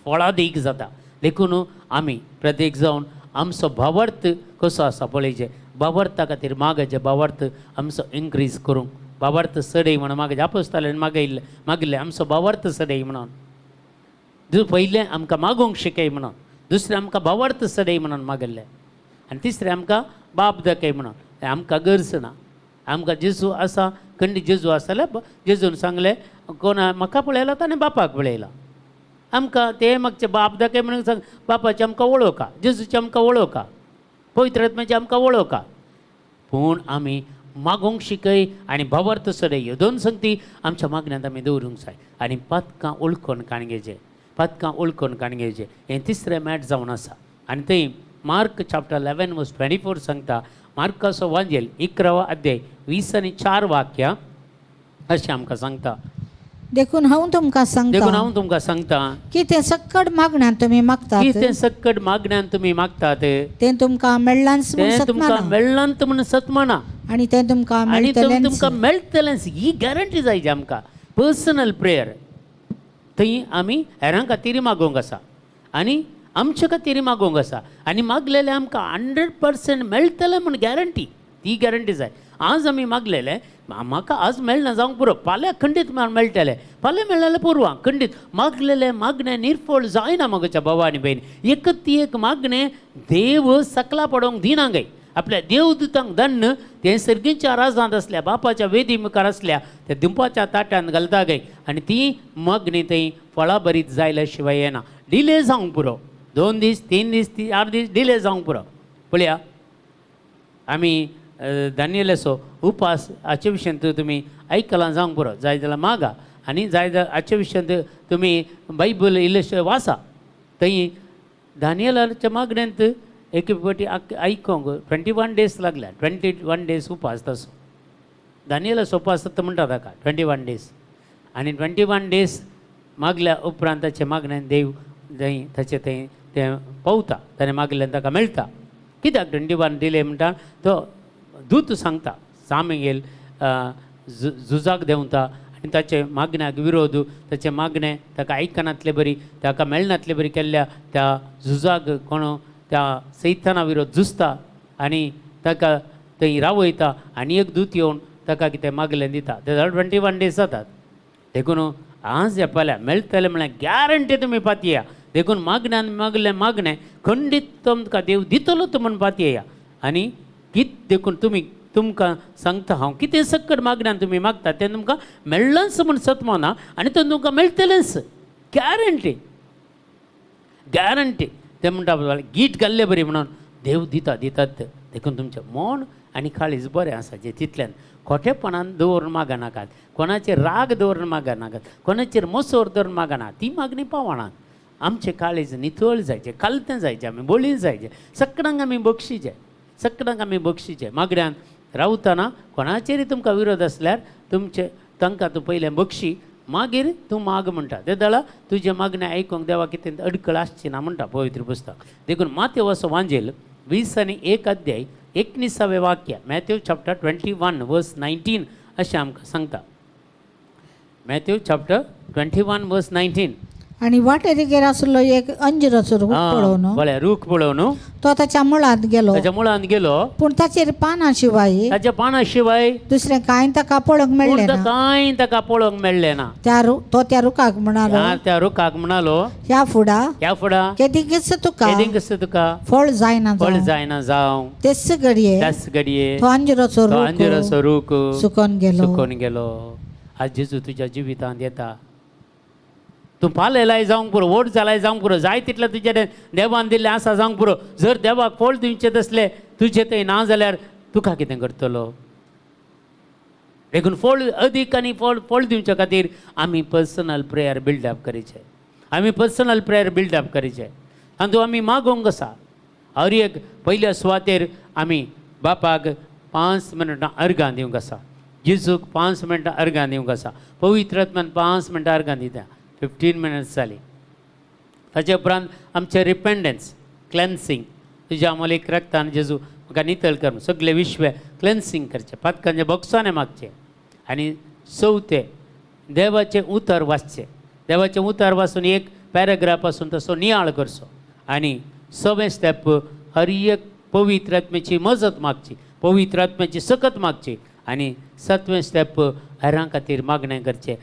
फळादीक जाता देखून आमी प्रत्येक जावन आमचो भावार्थ कसो आसा पळयचे भावार्था खातीर मागचे भावार्थ आमचो इन्क्रीज करूंक भावार्थ चडय म्हणून मागचे आपोस्ताल्यान मागिल्ले आमचो भावार्थ चडय म्हणून पयलें आमकां मागोवंक शिकय म्हणून दुसरें आमकां भावार्थ चडय म्हणून मागिल्लें आनी तिसरें आमकां बाप दाखय म्हणून आमकां गरज ना आमकां जेजू आसा खंडी जेजू आसा जाल्यार जेजून सांगलें कोणा म्हाका पळयला ताणें बापाक पळयला आमकां ते मागचे बाप दाखय म्हणून सांग बापाची आमकां वळोवका जेजूची आमकां वळोवका पवित्र आत्म्याची आमकां वळोवका पूण आमी मागोवंक शिकय आनी भावार्थ चडय ह्यो दोन संगती आमच्या मागण्यांत आमी दवरूंक जाय आनी पातकां ओळखून काणगेचें हें तिसरें मॅट जावन आसा आनी थंय मार्क चॅप्टर 11:24 सांगता मार्काचो वांजेल 11वा अध्याय 20 आनी 4 वाक्यां अशें आमकां सांगता देखून हांव तुमकां सांगता की ते सक्कड मागण्यान तुमी मागतात की तें सक्कड मागण्यान तुमी मागतात तें तुमकां मेळ्ळांच तें तुमकां मेळ्ळांत म्हूण सतमना आनी तें तुमकां आनी मेळटलेंच तुमकां मेळटलेंच ही गॅरंटी जाय जी आमकां पर्सनल प्रेयर थंय आमी हेरां खातीर मागोवंक आसा आनी आमचे खातीर मागोवंक आसा आनी मागलेलें आमकां 100% मेळटलें म्हूण गॅरंटी ती गॅरंटी जाय आज आमी मागलेलें म्हाका आज मेळना जावंक पुरो फाल्यां खंडीत मेळटलें फाल्यां मेळलेलें पुरवां खंडीत मागलेलें मागणें निर्फळ जायना मगच्या भावा आनी भयण एकच ती एक मागणें देव सकला पडोवंक दिना गे आपल्या देवदूतांक दन्न ते सर्गीच्या राजांत असल्या बापाच्या वेदी मुखार असल्या त्या दिंपाच्या ताट्यान घालता गे आनी ती मागणी थंय फळां बरीत जायल्या शिवाय येना डिले जावंक पुरो 2 दीस 3 दीस 4 दीस डिले जावंक पुरो पळया आमी दानियेलाचो उपास हाचे विशयान तुमी आयकलां जावंक पुरो जाय जाल्यार मागा आनी जाय जाल्यार हाचे विशयान तुमी बायबल इल्लेशें वाचा थंय दानियेलाच्या मागण्यांत एक फावटी आयकोंक 21 डेज लागल्या 21 डेज उपास तसो दानियेलाचो उपास म्हणटा ताका 21 डेज आनी 21 डेज मागल्या उपरांत ताचे मागण्यान देव थंय ताचे थंय तें पावता ताणें मागल्यान ताका मेळटा कित्याक 21 डिले म्हणटा तो दूत सांगता सामुएल झुजाक देंवता आनी ताचे मागण्याक विरोध ताचे मागणें ताका आयकनातले बरी ताका मेळनातले बरी केल्ल्या त्या झुजाक कोण त्या सैताना विरोध झुजता आनी ताका थंय रावयता आनी एक दूत येवन ताका कितें मागलें दिता ते 21 डेज जातात देखून आज ह्या फाल्यां मेळटलें म्हळ्यार गॅरंटी तुमी पातयेया देखून मागण्यान मागणें खंडीत तुमकां देव दितलो म्हणून पातयेया आनी कित देखून तुमकां सांगता हांव कितें सक्कड मागण्यान तुमी मागता तें तुमकां मेळ्ळंच म्हूण सतमना आनी तें तुमकां मेळटलेंच गॅरंटी तें म्हणटा गीत घाल्ले बरी म्हणून देव दितात देखून तुमचें मन आनी काळीज बरें आसा जें तितल्यान खोटेपणान दवरून मागनाकात कोणाचेर राग दवरून मागनाकात कोणाचेर मसोर दवरून मागना ती मागणी पावना आमचें काळीज नितळ जायचें कालतें जायचें आमी बोलीं जायचें सक्कडांक आमी बक्षिचें मागण्यान रावतना कोणाचेरय तुमकां विरोध आसल्यार तांकां तूं पयलें बक्षी मागीर तूं माग म्हणटा ते दळा तुजें मागणें आयकूंक देवा कितें अडकळ आसची ना म्हणटा पवित्र पुस्तक देखून माथ्येव असो वांजेल 20 आनी 1 अध्याय 19वें वाक्य मॅथ्यू चॅप्टर 21:19 अशें आमकां सांगता मॅथ्यू चॅप्टर 21:19 आणि वाटेरीगेर आसलो एक अंजिराचो रूख पळोवन बळे रूख पळोवन तो ताच्या मुळांत गेलो त्याच्या मुळांत गेलो. पूण ताचेर पानां शिवाय ताच्या पानां शिवाय दुसरें कांय ताका पळोवंक मेळ्ळें उरता ना. कांय ताका पळोवंक मेळ्ळें ना. तो त्या रुखाक म्हणालो, त्या रुखाक म्हणालो, ह्या फुडा ह्या फुडा केदीकच तुका केदीं कसं तुका फळ जायना फळ जावं. जायना जावं. तेच घडये त्याच घडये तो अंजिराचो तो रूख अंजिराचो रूख सुकून गेलो. सुकून गेलो. आज जेजू तुज्या जिवितांत येता. तूं पालेलाय जावंक पुरो, व्हड जालाय जावंक पुरो, जाय तितलें तुजे देवान दिल्लें आसा जावंक पुरो. जर देवाक फळ दिवचें तसलें तुजें थंय ना जाल्यार तुका कितें करतलो? देखून फळ अदीक आनी फळ दिवचे खातीर आमी पर्सनल प्रेयर बिल्डअप करचें. आमी पर्सनल प्रेयर बिल्डअप करचें. आनी तूं आमी मागोवंक आसा. हर एक पयल्या सुवातेर आमी बापाक 5 मिनटां अर्गां दिवंक आसा. जेजूक 5 मिनटां अर्गां दिवंक आसा. पवित्र आत्म्यान 5 मिनटां अर्गां दिता. 15 मिनट्स जाली. ताचे उपरांत आमचें रिपेंडन्स क्लेन्सिंग तुज्या अमोलीक रक्तान जेजू म्हाका नितळ कर. सगळे विश्व क्लेन्सिंग करचें, पातकांचे बॉक्साने मागचें. आनी 4थें देवाचें उतर वाचचें. देवाचें उतर वाचून एक पॅराग्राफ पासून तसो नियाळ करचो. आनी 6वें स्टेप हर एक पवित्र आत्म्याची मजत मागची, पवित्र आत्म्याची सकत मागची. आनी 7वें स्टेप हेरां खातीर मागणें करचें.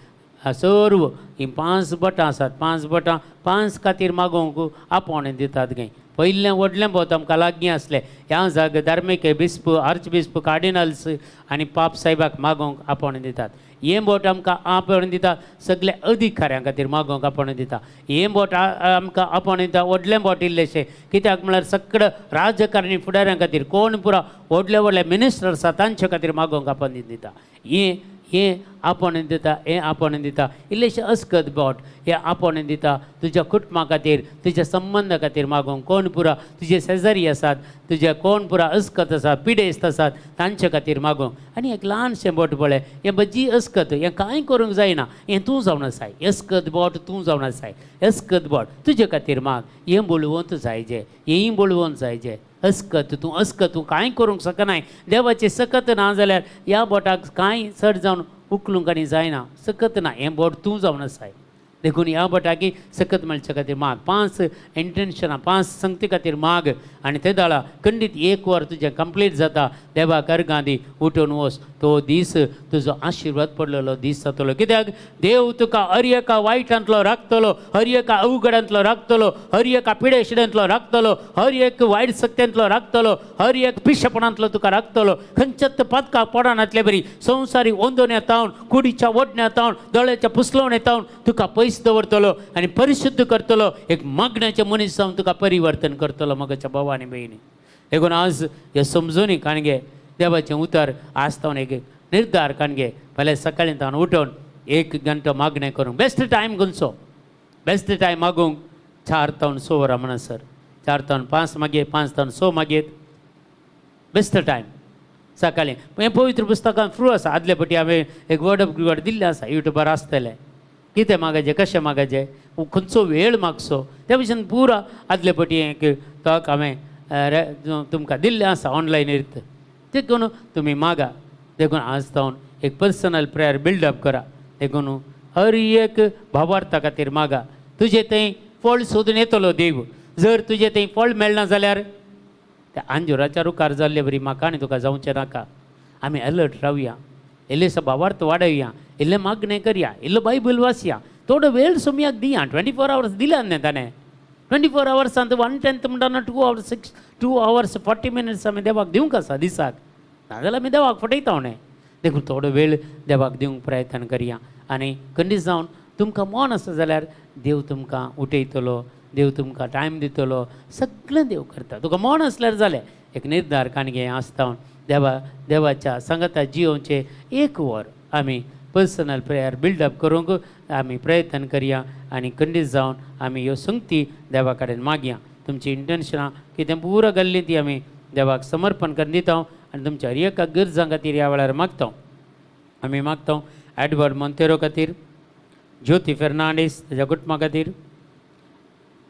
सर्व ही 5 बटां आसात. 5 बटां 5 खातीर मागोवंक आपोवणें दितात खंय. पयलें व्हडलें बोत आमकां लागीं आसलें. ह्या जाग धार्मीक बिस्प, आर्चबिस्प, कार्डिनल्स आनी पाप साहेबाक मागोवंक आपोवणें दितात. हें बोट आमकां आपोवणें दिता सगळे अधिकाऱ्यां खातीर मागोवंक आपोवणें दिता. हें बोट आमकां आपोवणें दिता व्हडलें बोट इल्लेशें. कित्याक म्हळ्यार सगळे राजकारणी फुडाऱ्यां खातीर कोण पुरो व्हडले व्हडले मिनिस्टर्स आसा तांचे खातीर मागोवंक आपोवणें दिता. हें आपोवणें दिता. हें आपोवणें दिता इल्लेशें अस्कत बोट हें आपोवणें दिता तुज्या कुटुंबा खातीर, तुज्या संबंदा खातीर मागोवंक. कोण पुरो तुजे शेजारी आसात, तुजे कोण पुरो अस्कत आसात, पिडेस्त आसात तांचे खातीर मागोवंक. आनी एक ल्हानशें बोट पळय, हें बजी अस्कत, हें कांय करूंक जायना, हें तूं जावन आसाय. अस्कत बोट तूं जावन आसाय. अस्कत बोट तुजे खातीर माग. हें बोलवंत जायजें, हेंय बोलवंत जायजें. अस्कत तूं कांय करूंक शकनाय. देवाची सकत ना जाल्यार ह्या बोटाक कांय चड जावन उखलूंक आनी जायना. सकत ना, हें बोट तूं जावन आसाय. देखून ह्या बोटाकी सकत मेळचे खातीर माग. 5 इंटेन्शनां 5 संगती खातीर माग. आनी ते दाळा खंडीत 1 वर तुजें कंप्लीट जाता. देवाक अर्गां दी, उठून वच. तो दीस तुजो आशिर्वाद पडलेलो दीस जातलो. कित्याक देव तुका हर एका वायटांतलो राखतलो, हर एका अवघडांतलो राखतलो, हर एका पिडेशिड्यांतलो राखतलो, हर एक वायट सक्त्यांतलो राखतलो, हर एक पिशेपणांतलो तुका राखतलो. खंयच्याच पदकाक पडनातले बरी संवसारी ओंदोण्यातावन, कुडीच्या ओडण्यातावन, दोळ्याच्या पुसलवण्यातावन तुका पयस दवरतलो आनी परिशुद्ध करतलो. एक मागण्याचे मनीस जावन तुका परिवर्तन करतलो मगाच्या भावा आनी भयणी. देखून आज हे समजुनी काणगे देवाचें उतर आज तावन एक निर्धार काणगे फाल्यां सकाळीं तावन उठोवन 1 घंटो मागणें करूंक. बेस्ट टायम खंयचो? बेस्ट टायम मागूंक 4 तावन 6 वरां म्हणसर. 4 तावन 5 मागयत, 5 तावन 6 मागयत. बेस्ट टायम सकाळीं. हें पवित्र पुस्तकान फ्रू आसा. आदले फावटी हांवें एक वर्ड ऑफ गॉड दिल्लें आसा, युट्यूबार आसतलें. कितें मागचें, कशें मागचें, खंयचो वेळ मागचो, त्या भशेन पुरा आदले फावटी एक टॉक हांवें तुमकां दिल्लें आसा ऑनलायनीर. देखून तुमी मागा. देखून आज तावन एक पर्सनल प्रेयर बिल्डअप करा. देखून हर एक भावार्था खातीर मागा. तुजें थंय फळ सोदून येतलो देव. जर तुजें थंय फळ मेळना जाल्यार त्या अंजुराच्या रुखार जाल्ले बरी म्हाका आनी तुका जावचें नाका. आमी अलर्ट रावया, इल्लेसो भावार्थ वाडया, इल्लें मागणें करया, इल्लो बायबल वाचया, थोडो वेळ सुमयाक दिया. 24 hours दिल्यान न्ही ताणें. 24 hourसांत 1/10 म्हणटाना 2 hours 40 minutes आमी देवाक दिवंक आसा दिसाक. नाजाल्यार आमी देवाक फटयता हांव. देखून थोडो वेळ देवाक दिवंक प्रयत्न करया. आनी खंडीत जावन तुमकां मन आसा जाल्यार देव तुमकां उठयतलो, देव तुमकां टायम दितलो. सगळें देव करता. तुका मन आसल्यार जालें. एक निर्धार काणगे आसता देवाच्या सांगाता जियोवचे 1 वर आमी पर्सनल प्रेयर बिल्डअप करूंक आमी प्रयत्न करया. आनी खंडीत जावन आमी ह्यो संगती देवा कडेन मागया. तुमची इंटेन्शनां कितें पुरो घाल्ली ती आमी देवाक समर्पण करून दिता. आनी तुमच्या हर एका गरजां खातीर ह्या वेळार मागता. आमी मागता एडवर्ड मोंतेरो खातीर, ज्योती फेर्नांडीस ताच्या कुटुंबा खातीर.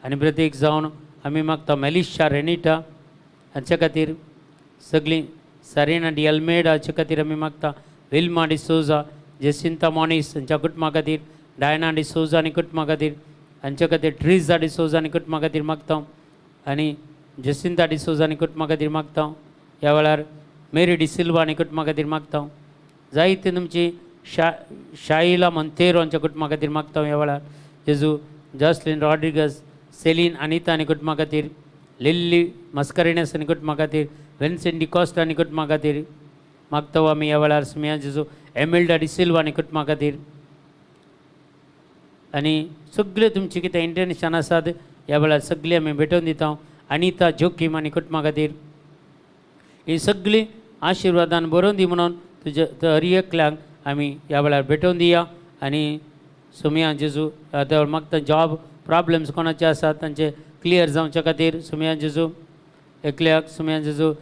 आनी प्रत्येक जावन आमी मागता मेलिशा रेनिटा हांचे खातीर, सगळीं सरिना डी अल्मेडा हाचे खातीर आमी मागता. विल्मा डी सोजा, जेसिंता मॉनिस हांच्या कुटुंबा खातीर, डायना डी सोजा आनी कुटुंबा खातीर, हांचे खातीर ट्रीजा डिसोजा आनी कुटुंबा खातीर मागता आनी जसिंता डिसोजा आनी कुटुंबा खातीर मागता ह्या वेळार मेरी डिसिल्वा आनी कुटुंबा खातीर मागता जायती तुमची शाइला मोंतेरो हांच्या कुटुंबा खातीर मागता ह्या वेळार जेजू जॉसलिन रॉड्रिगस सेलीन अनिता आनी कुटुंबा खातीर लिल्ली मस्करिनेस आनी कुटुंबा खातीर विन्सेंट डिकॉस्टा आनी कुटुंबा खातीर मागता आमी ह्या वेळार सुमिया जेजू एमिल्डा डिसिल्वा आनी कुटुंबा खातीर आनी सगळे तुमची कितें इंटेंशन आसात ह्या वेळार सगळी आमी भेटोवन दिता अनिता जोखीम आनी कुटुंबा खातीर ही सगळी आशिर्वादान बरोवन दी म्हणून तुजे हर एकल्यांक आमी ह्या वेळार भेटोवन दिया आनी सुमिया जेजू आतां मागता जॉब प्रॉब्लेम्स कोणाचे आसात तांचे क्लियर जावचे खातीर सुमिया जेजू एकल्याक सुमिया जेजू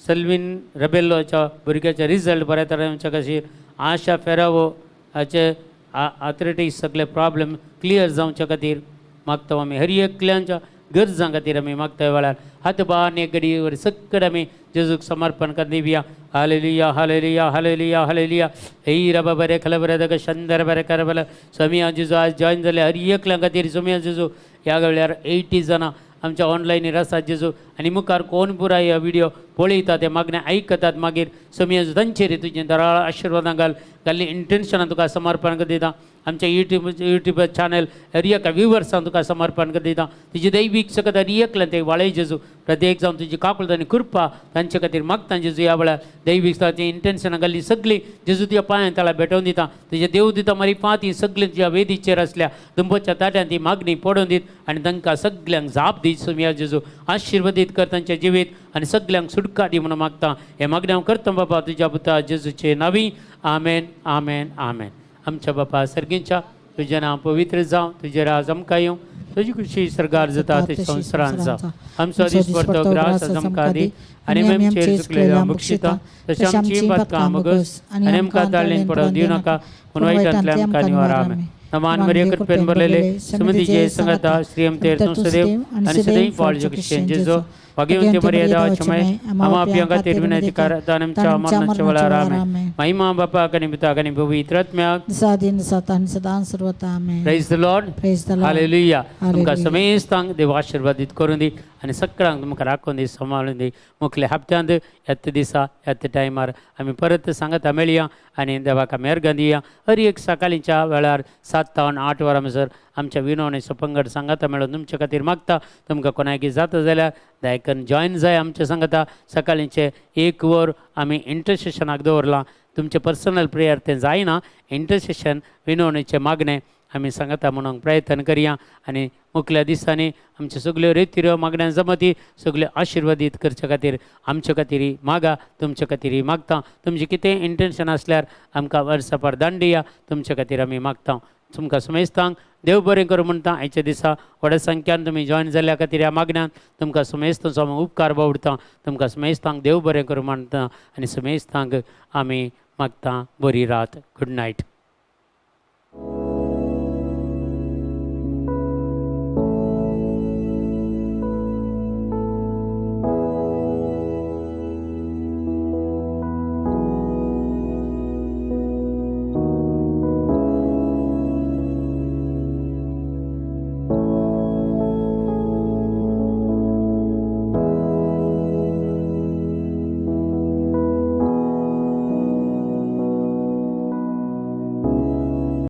सल्वीन रेबेल्लोच्या भुरग्याचे रिजल्ट बऱ्या तरेन येवचे खातीर आशा फेरावो हाचे आथरिटीज सगळे प्रॉब्लेम क्लियर जावचे खातीर मागता आमी हर एकल्यांच्या गरजां खातीर आमी मागता ह्या वेळार हात बान एक घडये सकट आमी जेजूक समर्पण कर दिवया हालेलुया हालेलुया हालेलुया हालेलुया हे रबा बरें खलं बरें दग शंदर बरें कर बरें सुमिया जेजू आज जॉइन जाले हर एकल्या खातीर सुमिया जेजू ह्या वेळार 80 जाणां आमच्या ऑनलायनीर आसात जेजू आनी मुखार कोण पुराय ह्या व्हिडिओ पळयता ते मागणे आयकतात मागीर सुमिया जेजू तांचेर तुजें दराळ आशिर्वादां घाल्ली इंटेन्शनां तुका समर्पण कर दिता आमच्या यूट्यूब चॅनल हर एका व्ह्युवर्सांक तुका समर्पण कर दिता तुजी दैवीक सकत हर एकल्यान ते वाळय जेजू प्रत्येक जावन तुजी काकुळट आनी कृपा तांचे खातीर मागता जेजू ह्या वेळार दैवीक ती इंटेन्शनां घाल्ली सगळी जेजू तुज्या पांयां ताळा भेटोवन दिता तुजे देव दिता मारी पाती सगळी तुज्या वेदीचेर आसल्या दुंबोच्या ताट्यान ती मागणी पडोवन दीत आनी तांकां सगळ्यांक जाप दी सुमिया जेजू आशिर्वादीत कर तांचें जिवीत आनी सगळ्यांक सुटका दी म्हणून मागता हे मागणी हांव करता बाबा तुज्या पुता जेजूचे नांवी आमेन आमेन आमेन आमच्या बापा सर्गींच्या तुजें नांव पवित्र जावं तुजें राज आमकां येवं तुजी खुशी सरगार जाता ते संवसारांत जावं आमचो दीस परतो ग्रास आमकां दी आनी आमी आमचेर चुकलेल्या बक्षिता तशें आमची पातकां मागस आनी आमकां ताळणेन पडोवंक दिवं नाका पूण वायटांतल्यान आमकां निवार आमेन नमान मरिया कृपेन भरलेले सुमतीचे संगता श्री अमतेर तूं सदैव आनी सदैव पाळजे कृष्ण जेजो भाग्यवंती मरिया देवाची माय आमा आपल्या खातीर विनंती करात आनी आमच्या मरणाच्या वेळार आमेन महिमा बापाक आनी पिताक आनी पवित्र आत्म्याक सादीन सतान सदां सर्वता amen praise the Lord praise the Lord hallelujah तुमकां समेस्तांक देव आशिर्वादीत करून दी आनी सगळ्यांक तुमकां राखून दी सांबाळून दी मुखल्या हप्त्यांत येत्या दिसा येत्या टायमार आमी परत सांगता मेळया आनी देवाक मेहरगान दिया हर एक सकाळीच्या वेळार 7 ते 8 वरां म्हणसर आमच्या विनवणेचो पंगड सांगाता मेळून तुमच्या खातीर मागता तुमकां कोणाकी जाता जाल्यार दायकन जॉइन जाय आमच्या सांगता सकाळीचे 1 वर आमी इंटरसेशनाक दवरलां तुमचे पर्सनल प्रेयर तें जायना इंटरसेशन विनवणेचे मागणे आमी सांगता म्हणून प्रयत्न करया आनी मुखल्या दिसांनी आमच्यो सगल्यो रेतीऱ्यो मागण्या जमती सगल्यो आशिर्वादीत करचे खातीर आमचे खातीर मागा तुमचे खातीर मागता तुमचें कितें इंटेन्शन आसल्यार आमकां वर्सापार दान दिया तुमचे खातीर आमी मागता तुमकां समेस्तांक देव बरें करूं म्हणटा आयच्या दिसा व्हड्या संख्यान तुमी जॉइन जाल्ल्या खातीर ह्या मागण्यान तुमकां समेस्तांचो उपकार बावडटा तुमकां समेस्तांक देव बरें करूं म्हणटा आनी समेस्तांक आमी मागता बरी रात गुड नायट